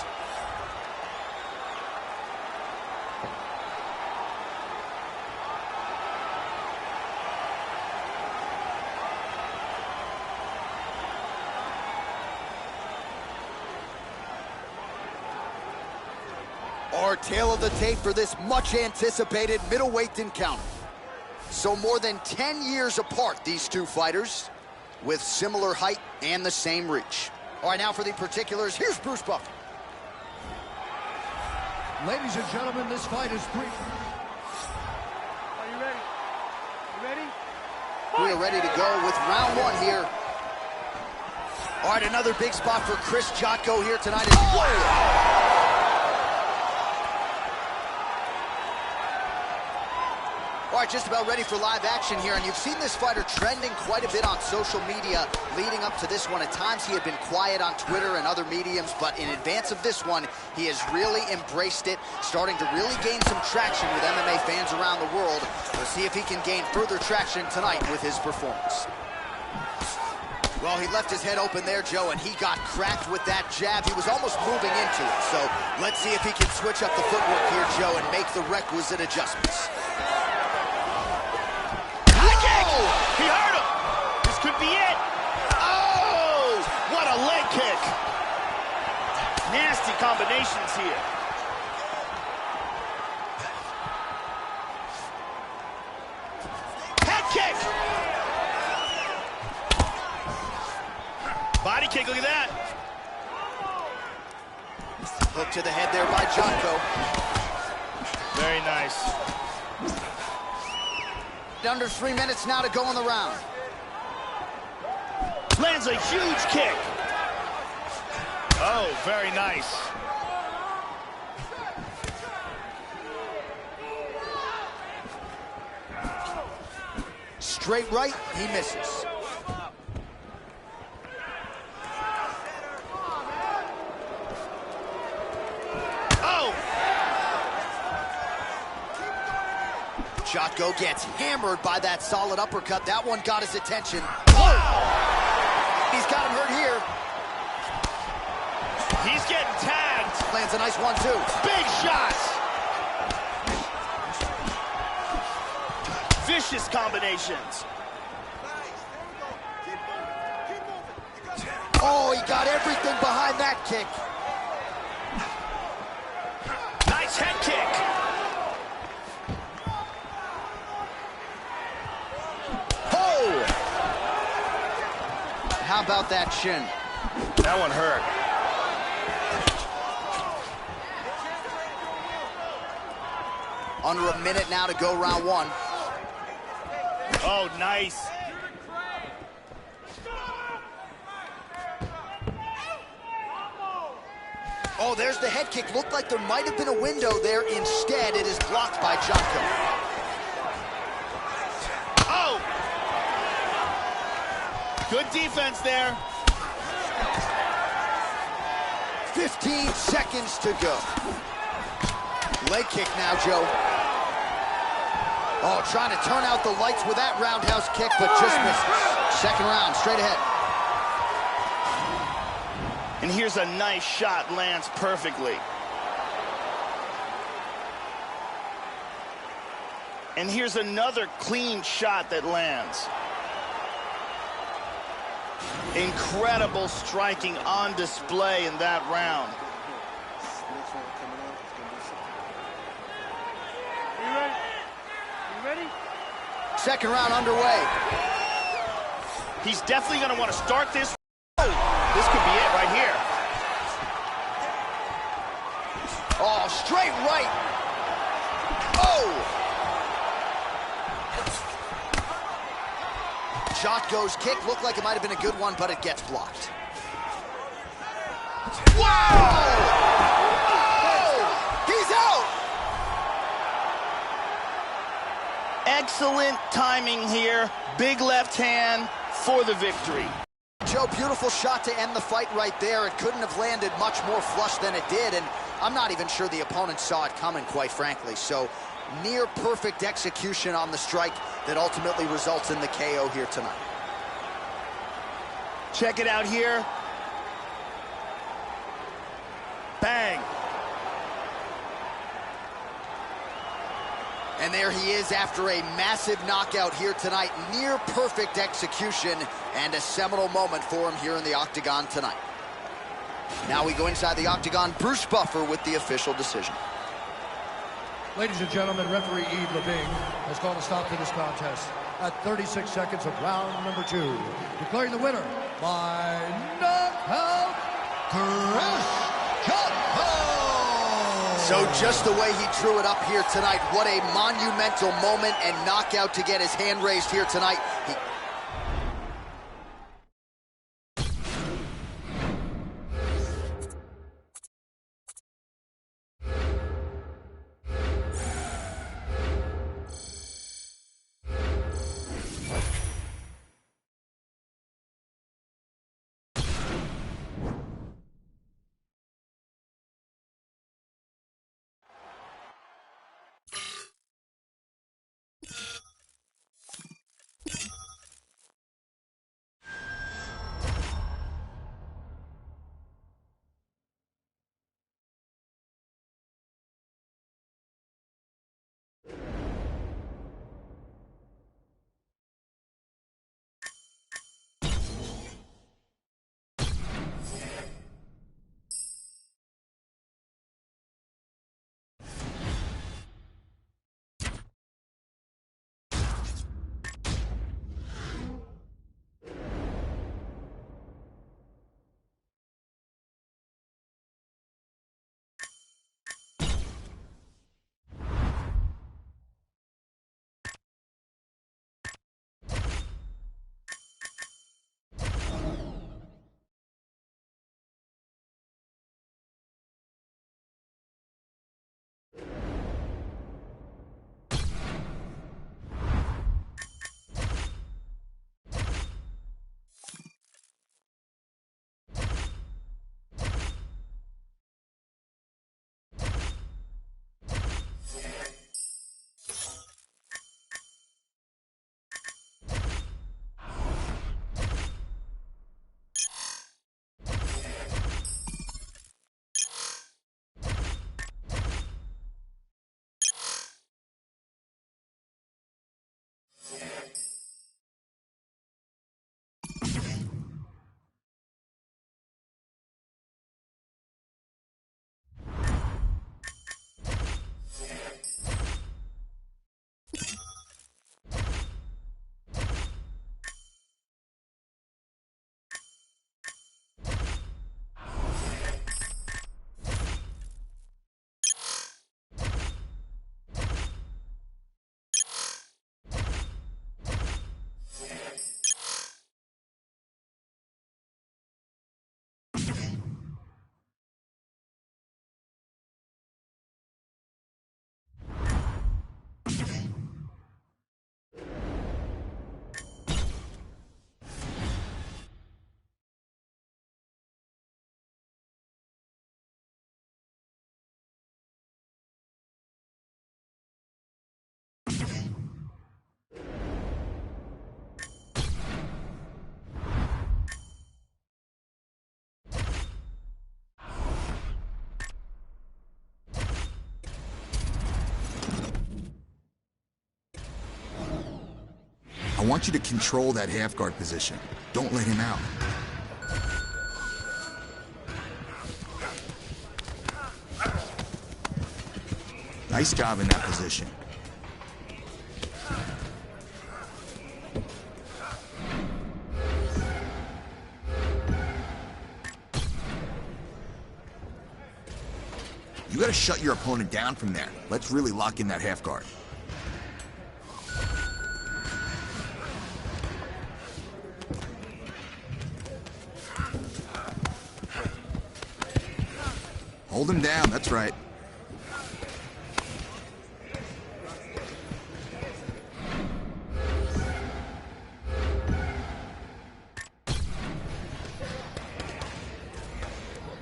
Our tale of the tape for this much-anticipated middleweight encounter. So more than 10 years apart, these two fighters, with similar height and the same reach. All right, now for the particulars, here's Bruce Buffer. Ladies and gentlemen, this fight is brief. Are you ready? You ready? We are ready to go with round one here. All right, another big spot for Chris Jotko here tonight. All right, just about ready for live action here, and you've seen this fighter trending quite a bit on social media leading up to this one. At times, he had been quiet on Twitter and other mediums, but in advance of this one, he has really embraced it, starting to really gain some traction with MMA fans around the world. We'll see if he can gain further traction tonight with his performance. Well, he left his head open there, Joe, and he got cracked with that jab. He was almost moving into it, so let's see if he can switch up the footwork here, Joe, and make the requisite adjustments. He hurt him. This could be it. Oh, what a leg kick. Nasty combinations here. Head kick. Body kick, look at that. Hook to the head there by Jotko. Very nice. Under 3 minutes now to go in the round. Lands a huge kick. Oh, very nice. Straight right, he misses. Jotko gets hammered by that solid uppercut. That one got his attention. Wow! He's got him hurt here. He's getting tagged. Lands a nice one, too. Big shots. Vicious combinations. Oh, he got everything behind that kick. Nice head kick. How about that shin? That one hurt. Under a minute now to go round one. Oh, nice. Oh, there's the head kick. Looked like there might have been a window there. Instead, it is blocked by Jotko. Oh! Good defense there. 15 seconds to go. Leg kick now, Joe. Oh, trying to turn out the lights with that roundhouse kick, but just misses. Second round, straight ahead. And here's a nice shot, lands perfectly. And here's another clean shot that lands. Incredible striking on display in that round. You ready? You ready? Second round underway. He's definitely going to want to start this. Oh, this could be it right here. Oh, straight right. Oh! Shot goes, kick, looked like it might have been a good one, but it gets blocked. Wow! Oh! He's out! Excellent timing here. Big left hand for the victory. Joe, beautiful shot to end the fight right there. It couldn't have landed much more flush than it did, and I'm not even sure the opponent saw it coming, quite frankly. So, near perfect execution on the strike that ultimately results in the KO here tonight. Check it out here. Bang. And there he is after a massive knockout here tonight. Near perfect execution and a seminal moment for him here in the octagon tonight. Now we go inside the octagon. Bruce Buffer with the official decision. Ladies and gentlemen, referee Yves Leving has called a stop to this contest at 36 seconds of round number 2, declaring the winner by knockout, So just the way he drew it up here tonight, what a monumental moment and knockout to get his hand raised here tonight. I want you to control that half guard position. Don't let him out. Nice job in that position. You gotta shut your opponent down from there. Let's really lock in that half guard. Hold him down, that's right.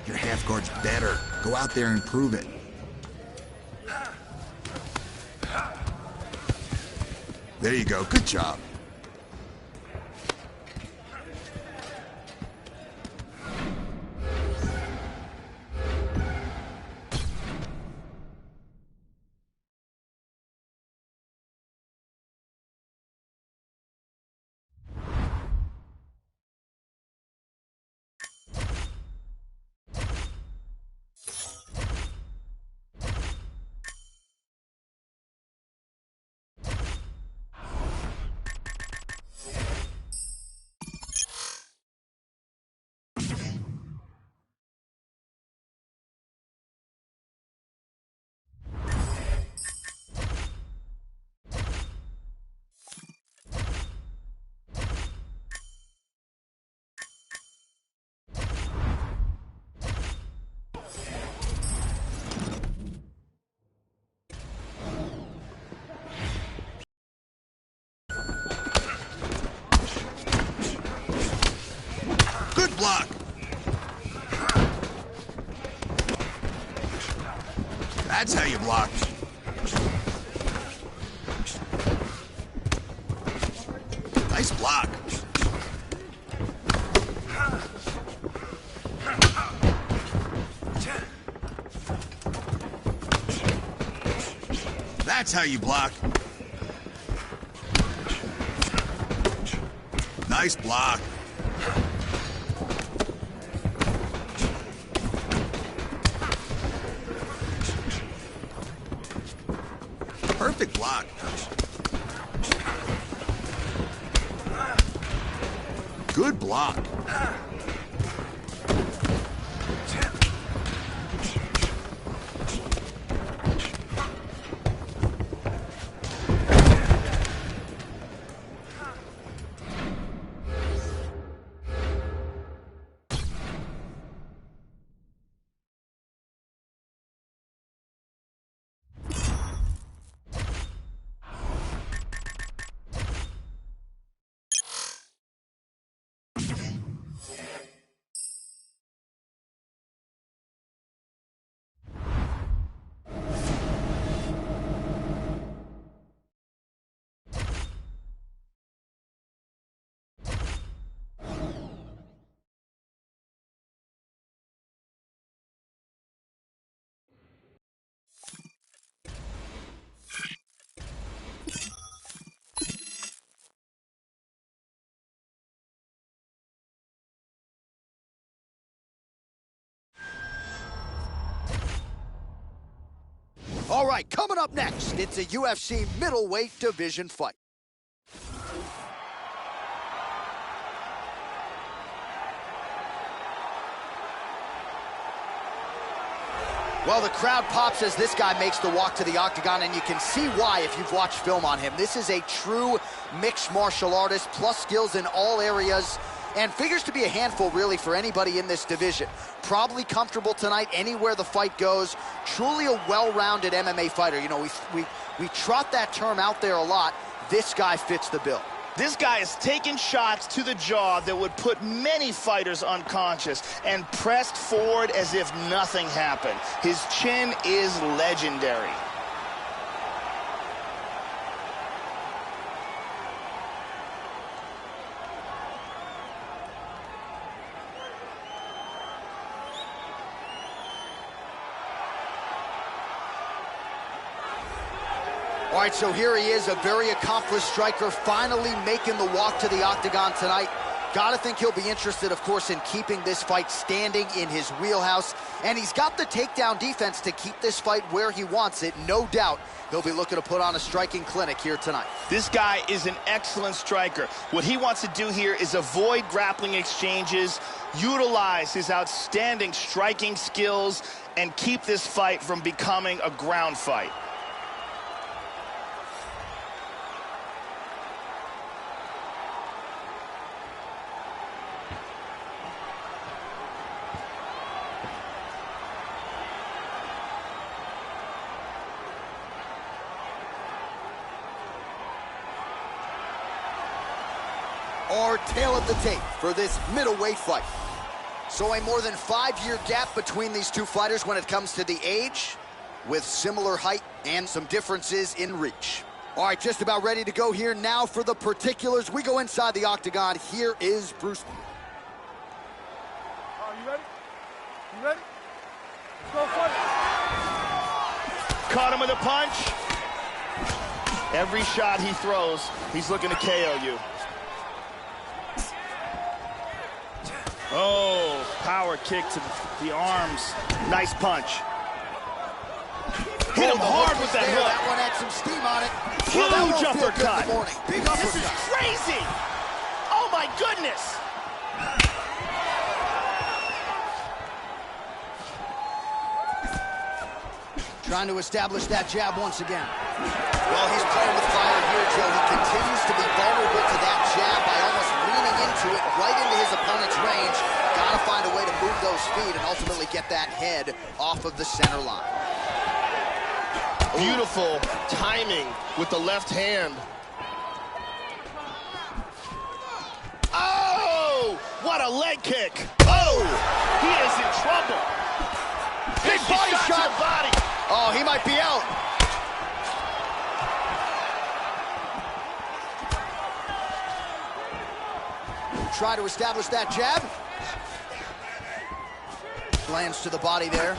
Your half guard's better. Go out there and prove it. There you go, good job. Good block. That's how you block. Nice block. That's how you block. Nice block. Perfect block. Good block. All right, coming up next, it's a UFC middleweight division fight. Well, the crowd pops as this guy makes the walk to the octagon, and you can see why if you've watched film on him. This is a true mixed martial artist, plus skills in all areas, and figures to be a handful, really, for anybody in this division. Probably comfortable tonight anywhere the fight goes. Truly a well-rounded MMA fighter. You know, we trot that term out there a lot. This guy fits the bill. This guy is taking shots to the jaw that would put many fighters unconscious and pressed forward as if nothing happened. His chin is legendary. All right, so here he is, a very accomplished striker, finally making the walk to the octagon tonight. Gotta think he'll be interested, of course, in keeping this fight standing in his wheelhouse. And he's got the takedown defense to keep this fight where he wants it. No doubt he'll be looking to put on a striking clinic here tonight. This guy is an excellent striker. What he wants to do here is avoid grappling exchanges, utilize his outstanding striking skills, and keep this fight from becoming a ground fight. Our tail of the tape for this middleweight fight. So a more than 5-year gap between these two fighters when it comes to the age, with similar height and some differences in reach. All right, just about ready to go here now for the particulars. We go inside the octagon. Here is Bruce. You ready? You ready? Let's go fight. Caught him with a punch. Every shot he throws, he's looking to KO you. Oh, power kick to the arms. Nice punch. Hit him hard with that hook. That one had some steam on it. Huge uppercut. Big uppercut. This is crazy. Oh, my goodness. Trying to establish that jab once again. Well, he's playing with fire here, Joe. He continues to be vulnerable to that jab by almost leaning into it right into his opponent's range. Got to find a way to move those feet and ultimately get that head off of the center line. Beautiful timing with the left hand. Oh, what a leg kick. Oh, he is in trouble. Big body shot. To the body. Oh, he might be out. Try to establish that jab. Lands to the body there.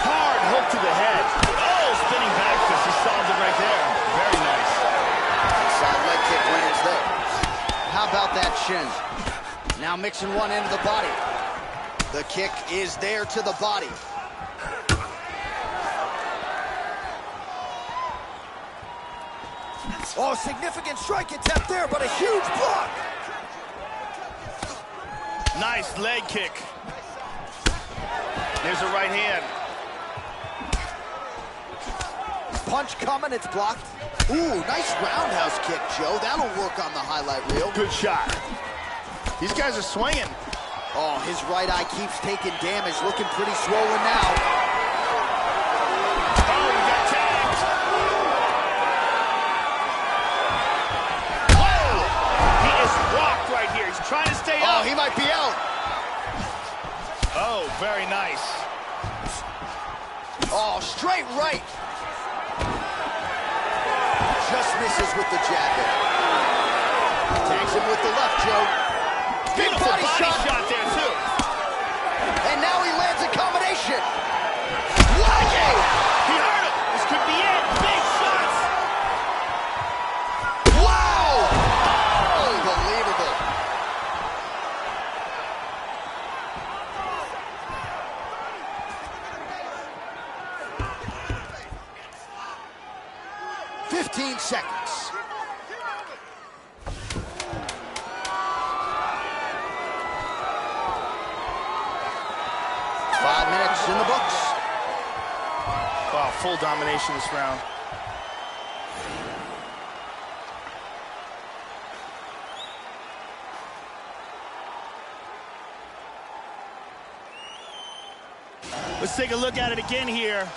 Hard hook to the head. Oh, spinning back fist. He solved it right there. Very nice. Inside leg kick lands there. How about that shin? Now mixing one end of the body. The kick is there to the body. Oh, significant strike attempt there, but a huge block. Nice leg kick. There's a right hand. Punch coming, it's blocked. Ooh, nice roundhouse kick, Joe. That'll work on the highlight reel. Good shot. These guys are swinging. Oh, his right eye keeps taking damage. Looking pretty swollen now. Oh, he got tagged. Whoa! He is rocked right here. He's trying to stay up. Oh, he might be out. Oh, very nice. Oh, straight right. Just misses with the jab there. Takes him with the left, Joe. Beautiful body shot there, too. And now he lands a combination. Wow! He hurt him. This could be it. Big shots. Wow! Unbelievable. "15 seconds. In the books. Wow, full domination this round. Let's take a look at it again here.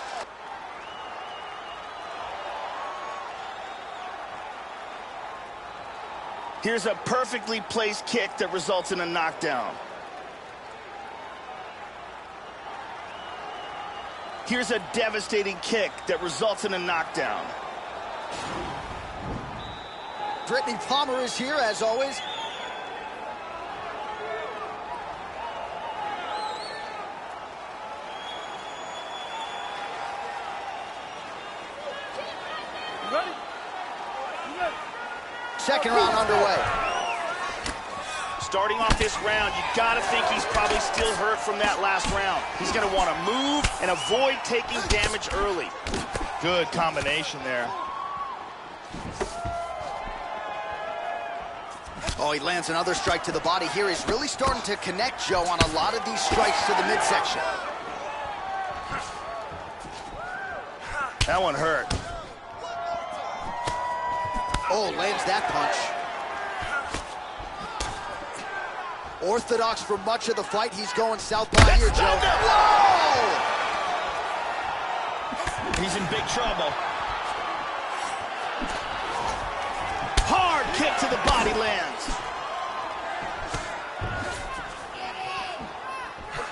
Here's a perfectly placed kick that results in a knockdown. Here's a devastating kick that results in a knockdown. Brittany Palmer is here, as always. second round underway. Starting off this round, you gotta think he's probably still hurt from that last round. He's gonna wanna move and avoid taking damage early. Good combination there. Oh, he lands another strike to the body here. He's really starting to connect, Joe, on a lot of these strikes to the midsection. That one hurt. Oh, lands that punch. Orthodox for much of the fight. He's going southpaw here, Joe. Whoa! He's in big trouble. Hard kick to the body lands.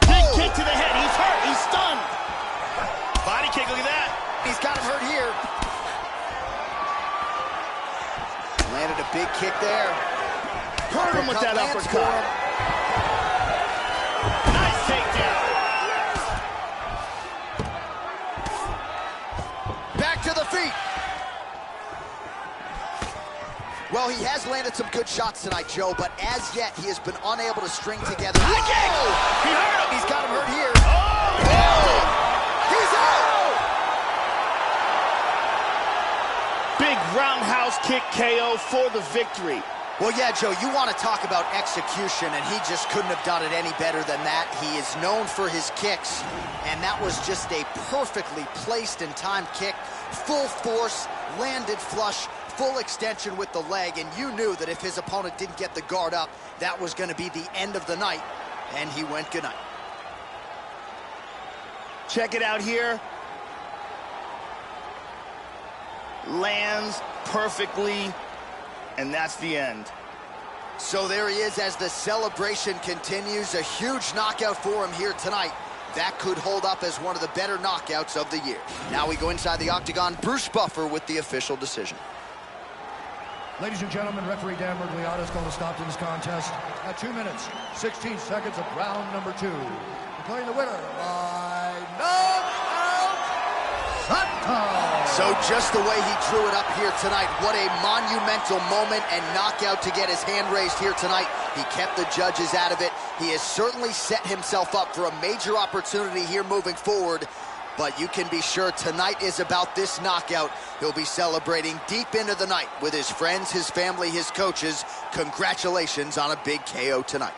Big kick to the head. He's hurt. He's stunned. Body kick, look at that. He's got him hurt here. Landed a big kick there. Hurt him with that uppercut. Nice takedown. Back to the feet. Well, he has landed some good shots tonight, Joe, but as yet, he has been unable to string together. High kick! He hurt him! He's got him hurt here. Oh, He's out! big roundhouse kick KO for the victory. Well, yeah, Joe, you want to talk about execution, and he just couldn't have done it any better than that. He is known for his kicks, and that was just a perfectly placed and timed kick. Full force, landed flush, full extension with the leg, and you knew that if his opponent didn't get the guard up, that was going to be the end of the night, and he went good night. Check it out here. Lands perfectly, and that's the end. So there he is as the celebration continues. A huge knockout for him here tonight. That could hold up as one of the better knockouts of the year. Now we go inside the octagon. Bruce Buffer with the official decision. Ladies and gentlemen, referee Dan Mergliata is going to stop this contest at 2 minutes, 16 seconds of round number 2. Declaring the winner by knockout, Santa! So just the way he drew it up here tonight, what a monumental moment and knockout to get his hand raised here tonight. He kept the judges out of it. He has certainly set himself up for a major opportunity here moving forward. But you can be sure tonight is about this knockout. He'll be celebrating deep into the night with his friends, his family, his coaches. Congratulations on a big KO tonight.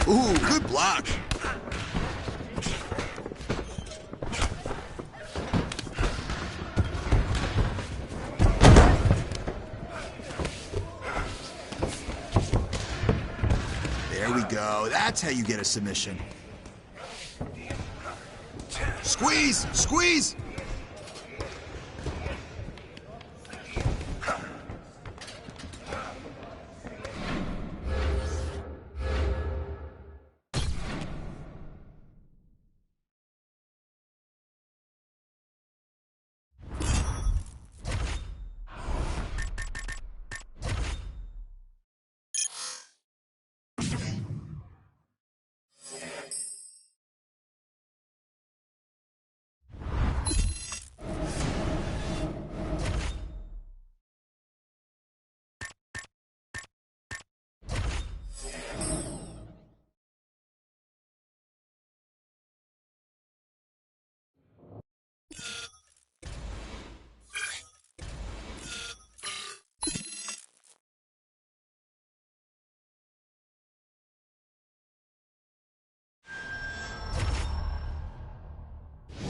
Ooh, good block. There we go. That's how you get a submission. Squeeze! Squeeze!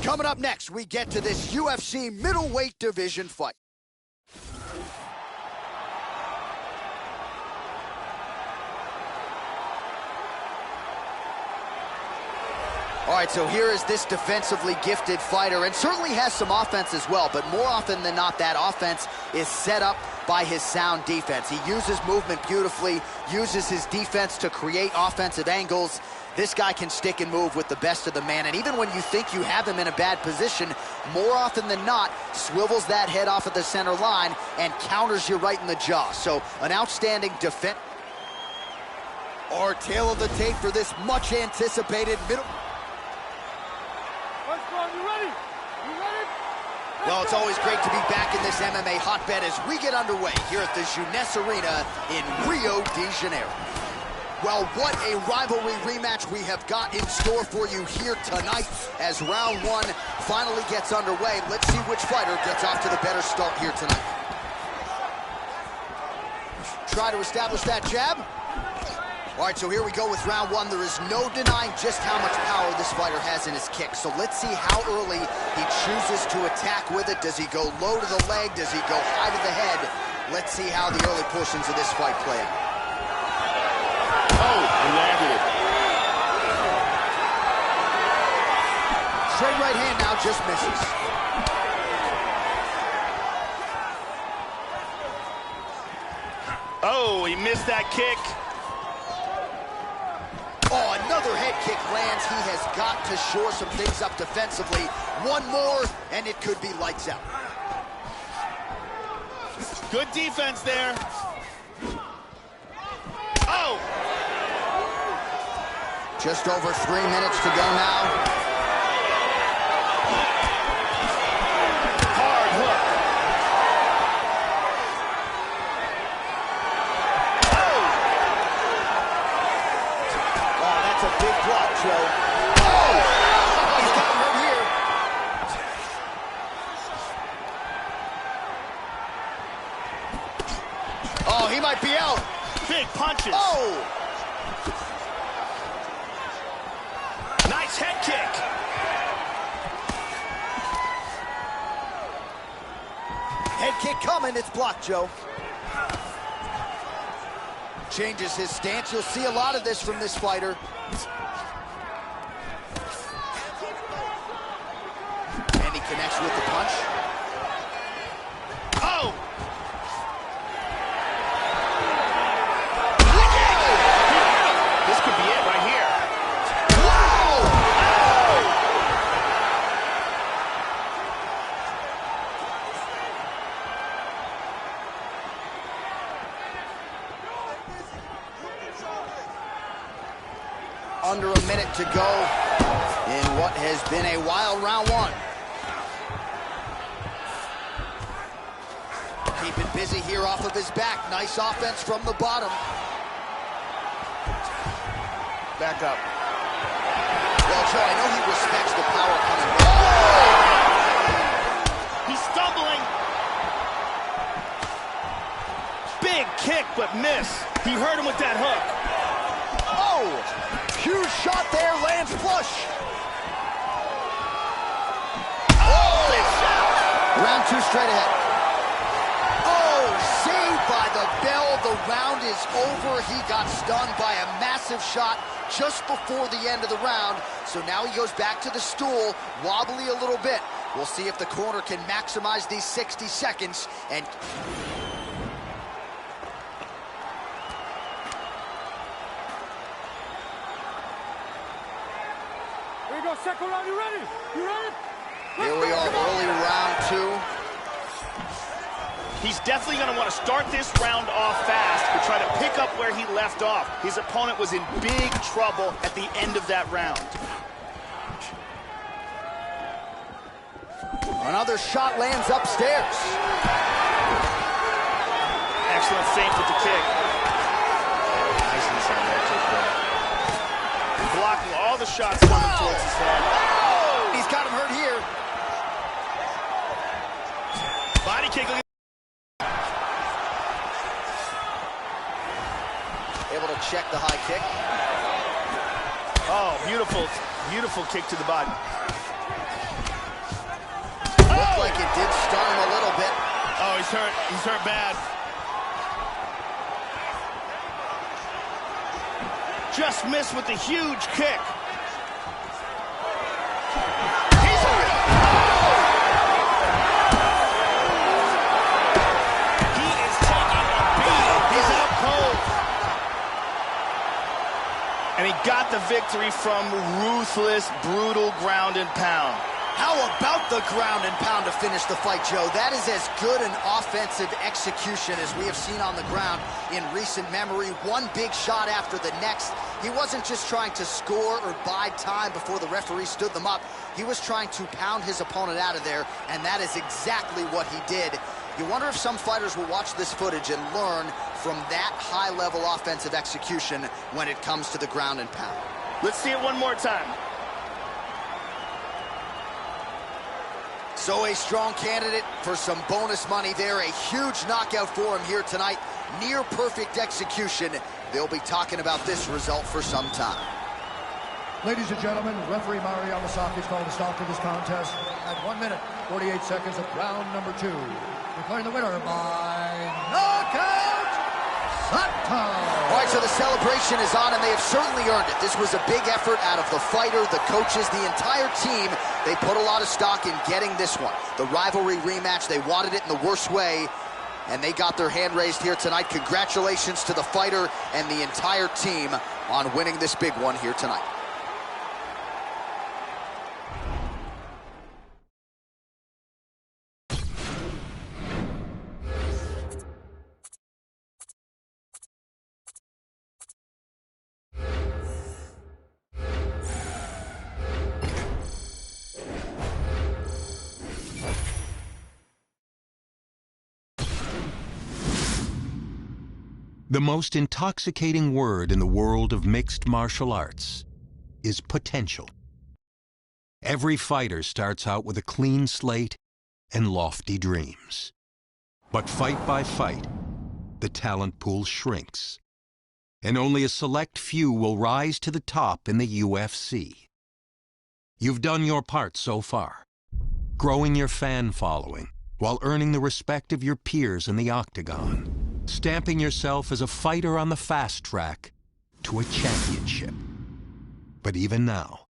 Coming up next, we get to this UFC middleweight division fight. All right, so here is this defensively gifted fighter, and certainly has some offense as well, but more often than not, that offense is set up by his sound defense. He uses movement beautifully, uses his defense to create offensive angles. This guy can stick and move with the best of the man, and even when you think you have him in a bad position, more often than not, swivels that head off at the center line and counters you right in the jaw. So an outstanding defense. Our tail of the tape for this much anticipated middle. You ready? You ready? Well, it's always great to be back in this MMA hotbed as we get underway here at the Jeunesse Arena in Rio de Janeiro. Well, what a rivalry rematch we have got in store for you here tonight as round one finally gets underway. Let's see which fighter gets off to the better start here tonight. Try to establish that jab. All right, so here we go with round one. There is no denying just how much power this fighter has in his kick. So let's see how early he chooses to attack with it. Does he go low to the leg? Does he go high to the head? Let's see how the early portions of this fight play out. Oh, he landed it. Straight right hand now, just misses. missed that kick. Oh, another head kick lands. He has got to shore some things up defensively. One more, and it could be lights out. Good defense there. Oh! Just over 3 minutes to go now. Hard hook. Oh, that's a big block, Joe. Oh! He's got him right here. Oh, he might be out. Big punches. Oh! Nice head kick. Head kick coming. It's blocked, Joe. Changes his stance. You'll see a lot of this from this fighter. And he connects with the punch. Oh! This could be it right here. Under a minute to go in what has been a wild round one. Keeping busy here off of his back. Nice offense from the bottom. Back up. Well, Joe, I know he respects the power coming back. He's stumbling. Big kick, but miss. He hurt him with that hook. Oh! Huge shot there, lands flush. Oh! Round two straight ahead. Oh, saved by the bell. The round is over. He got stunned by a massive shot just before the end of the round. So now he goes back to the stool, wobbly a little bit. We'll see if the corner can maximize these 60 seconds and... Here we go, second round, you ready? You ready? Here we are, early round two. He's definitely going to want to start this round off fast and try to pick up where he left off. His opponent was in big trouble at the end of that round. Another shot lands upstairs. Excellent feint with the kick. Nice inside leg kick there. Blocking all the shots coming towards his head. Oh! He's got him hurt here. Body kick. Able to check the high kick. Oh, beautiful, beautiful kick to the body. Looked like it did stun him a little bit. Oh, he's hurt. He's hurt bad. Just missed with a huge kick. He's hurt. He is taking a beating. He's out cold. And he got the victory from ruthless, brutal ground and pound. How about the ground and pound to finish the fight, Joe? That is as good an offensive execution as we have seen on the ground in recent memory. One big shot after the next. He wasn't just trying to score or bide time before the referee stood them up. He was trying to pound his opponent out of there, and that is exactly what he did. You wonder if some fighters will watch this footage and learn from that high-level offensive execution when it comes to the ground and pound. Let's see it one more time. So a strong candidate for some bonus money there. A huge knockout for him here tonight. Near perfect execution. They'll be talking about this result for some time. Ladies and gentlemen, referee Mario Yamasaki is calling the stop to this contest at 1 minute, 48 seconds of round number 2. Declaring the winner by knockout, Sato. All right, so the celebration is on, and they have certainly earned it. This was a big effort out of the fighter, the coaches, the entire team. They put a lot of stock in getting this one. The rivalry rematch, they wanted it in the worst way. and they got their hand raised here tonight. Congratulations to the fighter and the entire team on winning this big one here tonight. The most intoxicating word in the world of mixed martial arts is potential. Every fighter starts out with a clean slate and lofty dreams. But fight by fight, the talent pool shrinks, and only a select few will rise to the top in the UFC. You've done your part so far, growing your fan following while earning the respect of your peers in the octagon, stamping yourself as a fighter on the fast track to a championship. But even now,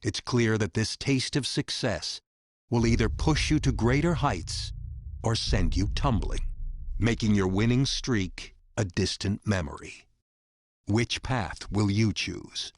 it's clear that this taste of success will either push you to greater heights or send you tumbling, making your winning streak a distant memory. Which path will you choose?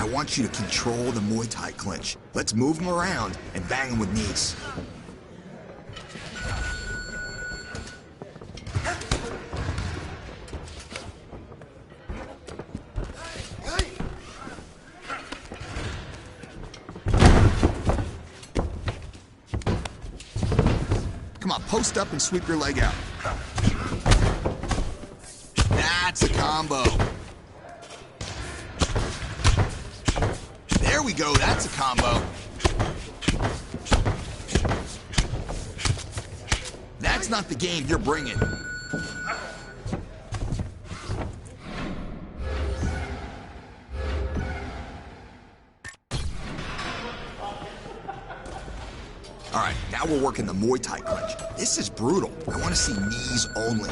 I want you to control the Muay Thai clinch. Let's move him around and bang him with knees. Come on, post up and sweep your leg out. That's a combo. There we go, that's a combo. That's not the game you're bringing. All right, now we're working the Muay Thai clinch. This is brutal. I want to see knees only.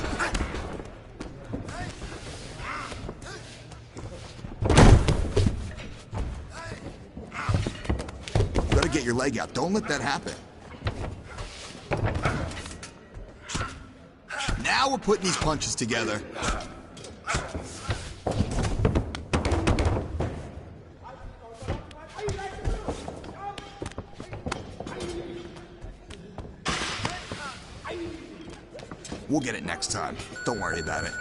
You gotta get your leg out. Don't let that happen. Now we're putting these punches together. We'll get it next time. Don't worry about it.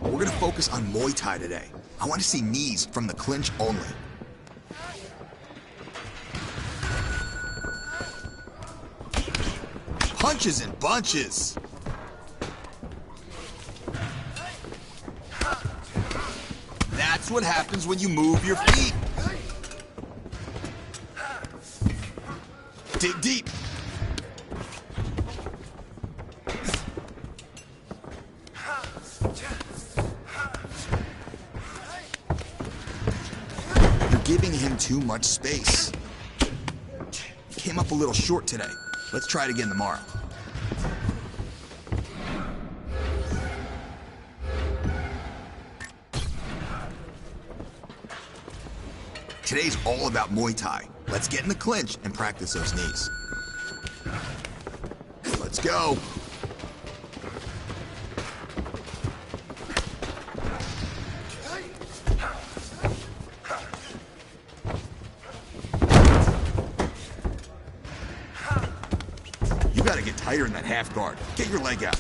We're gonna focus on Muay Thai today. I want to see knees from the clinch only. Punches in bunches. That's what happens when you move your feet. Dig deep. You're giving him too much space. Came up a little short today. Let's try it again tomorrow. Today's all about Muay Thai. Let's get in the clinch and practice those knees. Let's go. You gotta get tighter in that half guard. Get your leg out.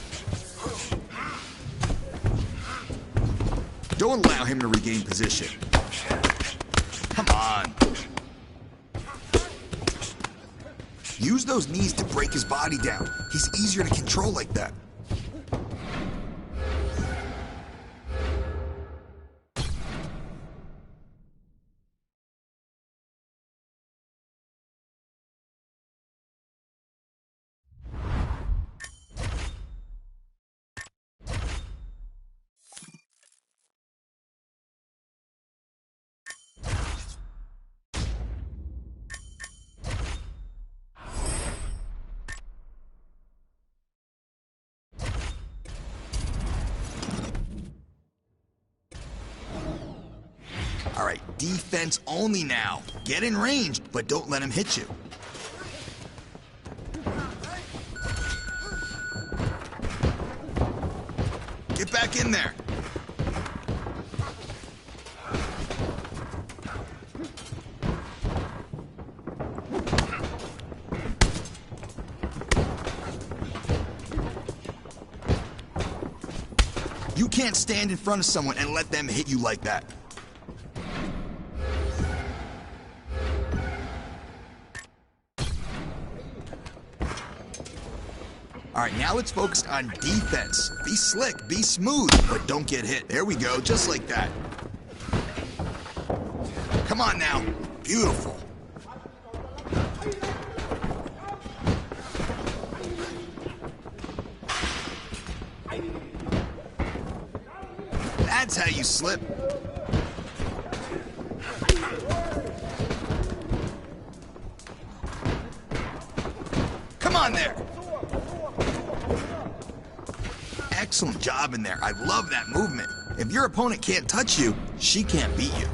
Don't allow him to regain position. Come on. Use those knees to break his body down. He's easier to control like that. All right, defense only now. Get in range, but don't let him hit you. Get back in there. You can't stand in front of someone and let them hit you like that. All right, now let's focus on defense. Be slick, be smooth, but don't get hit. There we go, just like that. Come on now. Beautiful. That's how you slip. Come on there. Excellent job in there. I love that movement. If your opponent can't touch you, she can't beat you.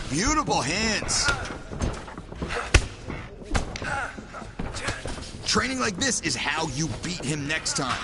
Beautiful hands. Training like this is how you beat him next time.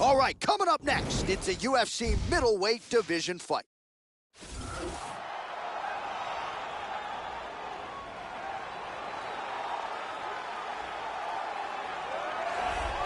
All right, coming up next, it's a UFC middleweight division fight.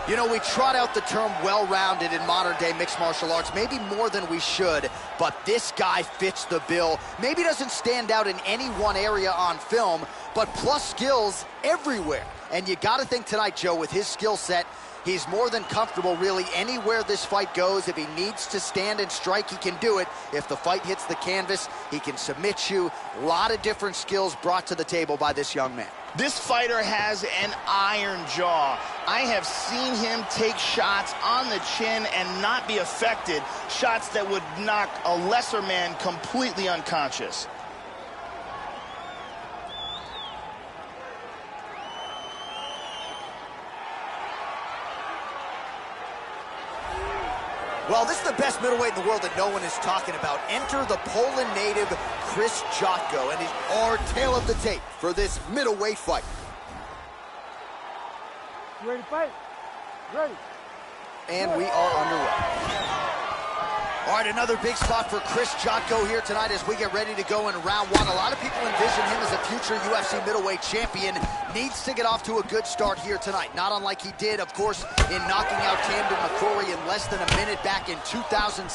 You know, we trot out the term well-rounded in modern-day mixed martial arts, maybe more than we should, but this guy fits the bill. Maybe doesn't stand out in any one area on film, but plus skills everywhere. And you got to think tonight, Joe, with his skill set, he's more than comfortable really anywhere this fight goes. If he needs to stand and strike, he can do it. If the fight hits the canvas, he can submit you. A lot of different skills brought to the table by this young man. This fighter has an iron jaw. I have seen him take shots on the chin and not be affected. Shots that would knock a lesser man completely unconscious. Well, this is the best middleweight in the world that no one is talking about. Enter the Poland native Chris Jotko and our tale of the tape for this middleweight fight. You ready to fight? Ready. And we are underway. All right, another big spot for Chris Jotko here tonight as we get ready to go in round one. A lot of people envision him as a future UFC middleweight champion. Needs to get off to a good start here tonight. Not unlike he did, of course, in knocking out Camden McCrory in less than a minute back in 2016.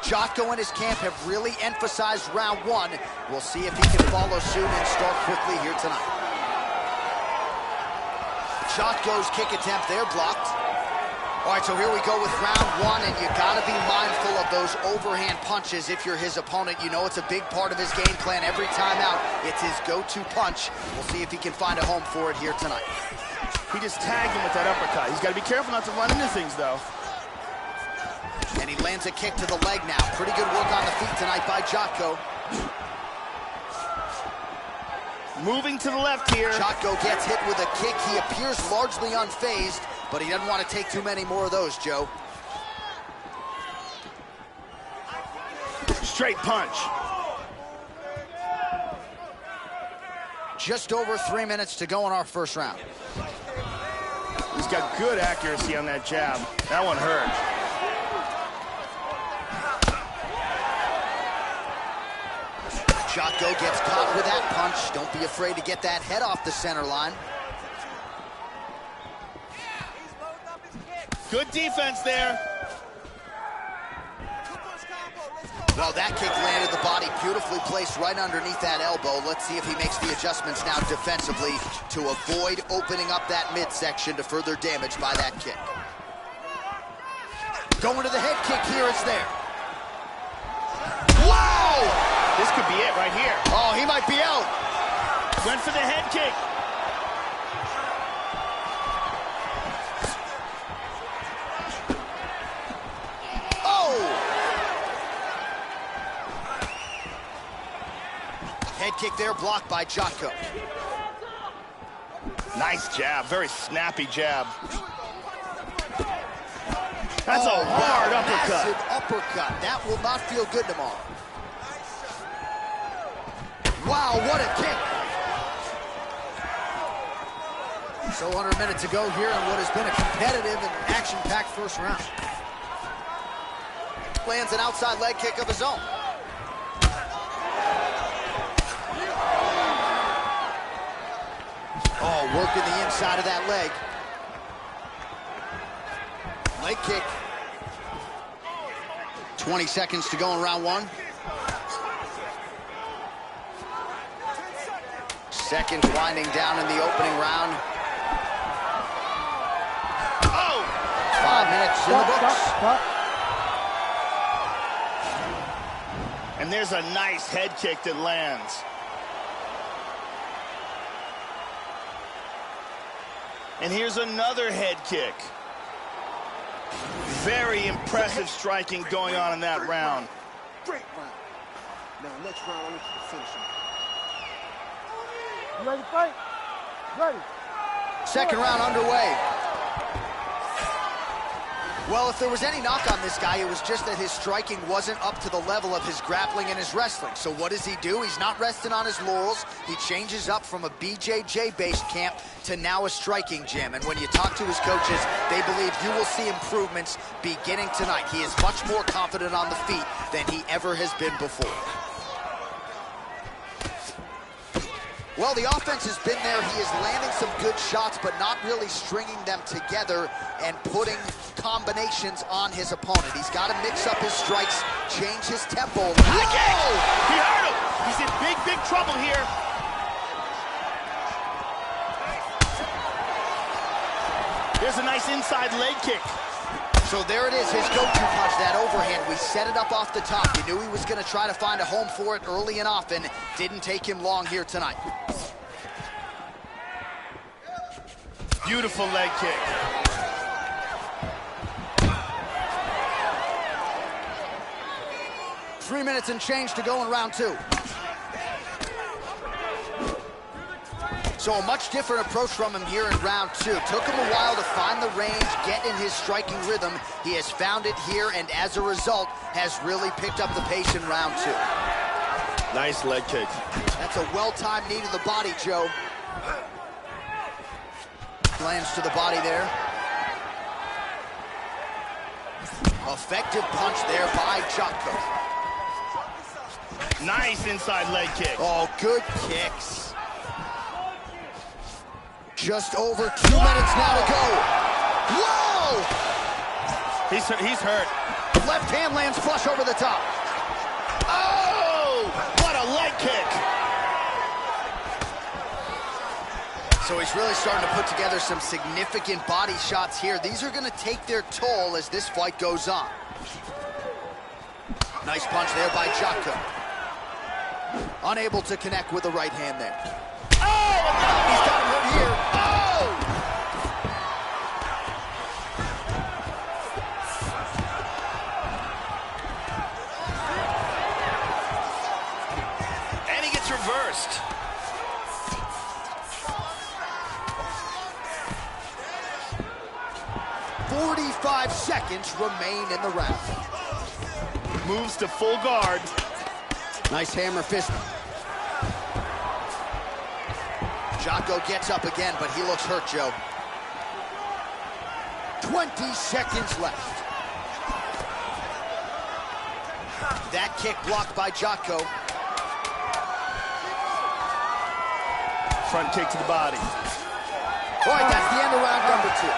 Jotko and his camp have really emphasized round one. We'll see if he can follow suit and start quickly here tonight. Jotko's kick attempt there blocked. All right, so here we go with round one, and you got to be mindful of those overhand punches if you're his opponent. You know it's a big part of his game plan. Every time out, it's his go-to punch. We'll see if he can find a home for it here tonight. He just tagged him with that uppercut. He's got to be careful not to run into things, though. And he lands a kick to the leg now. Pretty good work on the feet tonight by Jotko. Moving to the left here. Jotko gets hit with a kick. He appears largely unfazed, but he doesn't want to take too many more of those, Joe. Straight punch. Just over 3 minutes to go in our first round. He's got good accuracy on that jab. That one hurt. Jotko gets caught with that punch. Don't be afraid to get that head off the center line. Good defense there. Well, that kick landed the body beautifully placed right underneath that elbow. Let's see if he makes the adjustments now defensively to avoid opening up that midsection to further damage by that kick. Going to the head kick here, it's there. Wow! This could be it right here. Oh, he might be out. Went for the head kick. Head kick there, blocked by Jotko. Nice jab, very snappy jab. That's a hard uppercut. Massive uppercut. That will not feel good tomorrow. Wow, what a kick. So under a minute to go here in what has been a competitive and action-packed first round. Lands an outside leg kick of his own. Oh, working the inside of that leg. Leg kick. 20 seconds to go in round one. Seconds winding down in the opening round. Oh! 5 minutes in the books. Stop. And there's a nice head kick that lands. And here's another head kick. Very impressive striking going on in that round. Great round. Now, next round, I want you to finish him. You ready to fight? Ready. Second round underway. Well, if there was any knock on this guy, it was just that his striking wasn't up to the level of his grappling and his wrestling. So what does he do? He's not resting on his laurels. He changes up from a BJJ-based camp to now a striking gym. And when you talk to his coaches, they believe you will see improvements beginning tonight. He is much more confident on the feet than he ever has been before. Well, the offense has been there. He is landing some good shots, but not really stringing them together and putting combinations on his opponent. He's got to mix up his strikes, change his tempo. He hurt him. He's in big, big trouble here. There's a nice inside leg kick. So there it is, his go-to punch, that overhand. We set it up off the top. You knew he was going to try to find a home for it early and often. Didn't take him long here tonight. Beautiful leg kick. Three minutes and change to go in round two. So a much different approach from him here in round two. Took him a while to find the range, get in his striking rhythm. He has found it here, and as a result, has really picked up the pace in round two. Nice leg kick. That's a well-timed knee to the body, Joe. Lands to the body there. Effective punch there by Jocko. Nice inside leg kick. Oh, good kicks. Just over 2 minutes now to go. Whoa! He's hurt. Left hand lands flush over the top. Oh! What a leg kick! So he's really starting to put together some significant body shots here. These are going to take their toll as this fight goes on. Nice punch there by Jocko. Unable to connect with the right hand there. Oh! He's got him hurt here. Oh! And he gets reversed. "45 seconds remain in the round." Moves to full guard. Nice hammer fist. Jocko gets up again, but he looks hurt, Joe. 20 seconds left. That kick blocked by Jocko. Front kick to the body. All right, that's the end of round number two.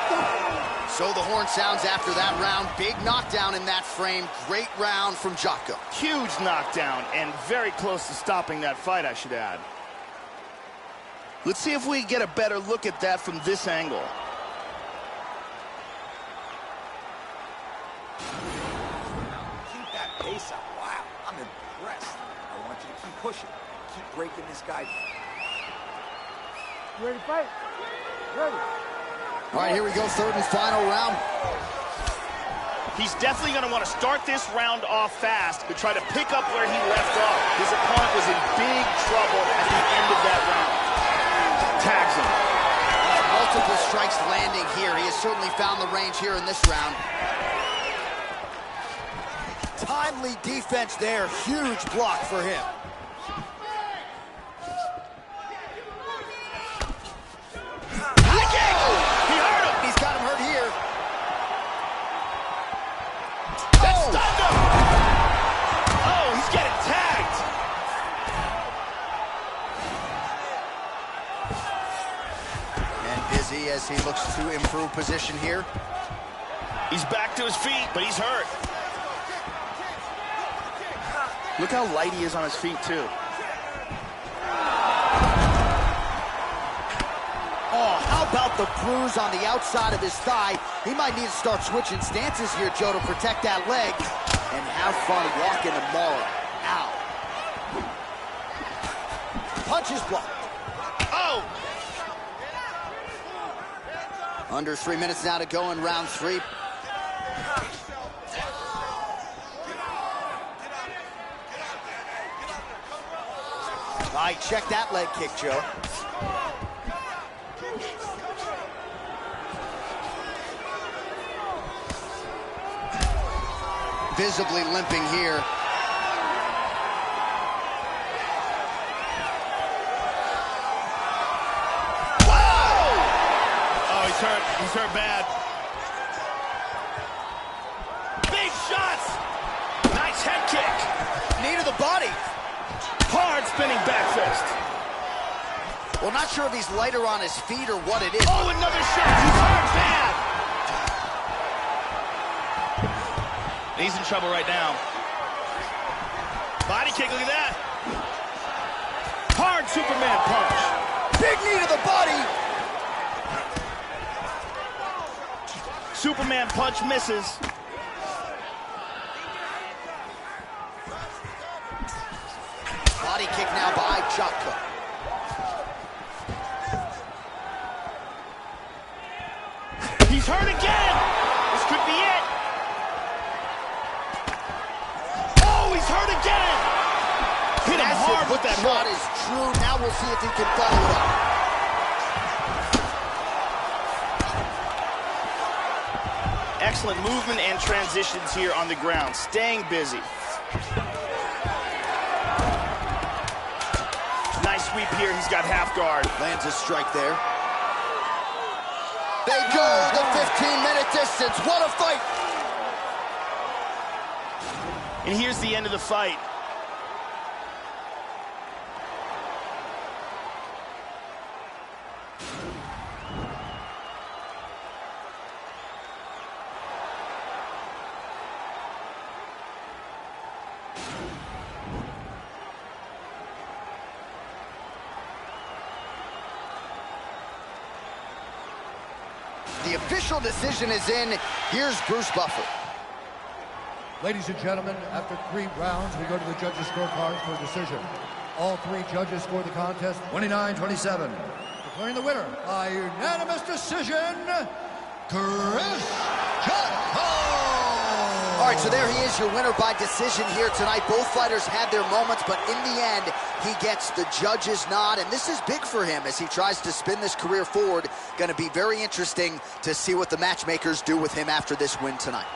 So the horn sounds after that round. Big knockdown in that frame. Great round from Jocko. Huge knockdown, and very close to stopping that fight, I should add. Let's see if we get a better look at that from this angle. Keep that pace up. Wow, I'm impressed. I want you to keep pushing. Keep breaking this guy. You ready to fight? Ready. All right, here we go, third and final round. He's definitely going to want to start this round off fast to try to pick up where he left off. His opponent was in big trouble at the end of that round. Tags him. Multiple strikes landing here. He has certainly found the range here in this round. Timely defense there. Huge block for him. He hurt him. He's got him hurt here. That stopped him. Oh, he's getting tagged. And busy as he looks to improve position here. He's back to his feet, but he's hurt. Look how light he is on his feet, too. Oh, how about the bruise on the outside of his thigh? He might need to start switching stances here, Joe, to protect that leg and have fun walking tomorrow. Ow. Punch is blocked. Oh! Under 3 minutes now to go in round three. All right, check that leg kick, Joe. Visibly limping here. Whoa! Oh, he's hurt. He's hurt bad. Big shots! Nice head kick. Knee to the body. Hard spinning back fist. Well, not sure if he's lighter on his feet or what it is. Oh, another shot. He's hurt bad. He's in trouble right now. Body kick, look at that. Hard Superman punch. Big knee to the body. Superman punch misses. Body kick now by Jocko. He's hurt again. This could be it. Oh, he's hurt again. Hit him hard with that shot hook. is true. Now we'll see if he can follow it up. Excellent movement and transitions here on the ground. Staying busy. Nice sweep here. He's got half guard. Lands a strike there. They go the 15-minute distance. What a fight! And here's the end of the fight. The official decision is in. Here's Bruce Buffer. Ladies and gentlemen, after 3 rounds, we go to the judges' scorecards for a decision. All 3 judges scored the contest 29-27. Declaring the winner by unanimous decision, Chris Jocko! All right, so there he is, your winner by decision here tonight. Both fighters had their moments, but in the end, he gets the judge's nod, and this is big for him as he tries to spin this career forward. Going to be very interesting to see what the matchmakers do with him after this win tonight.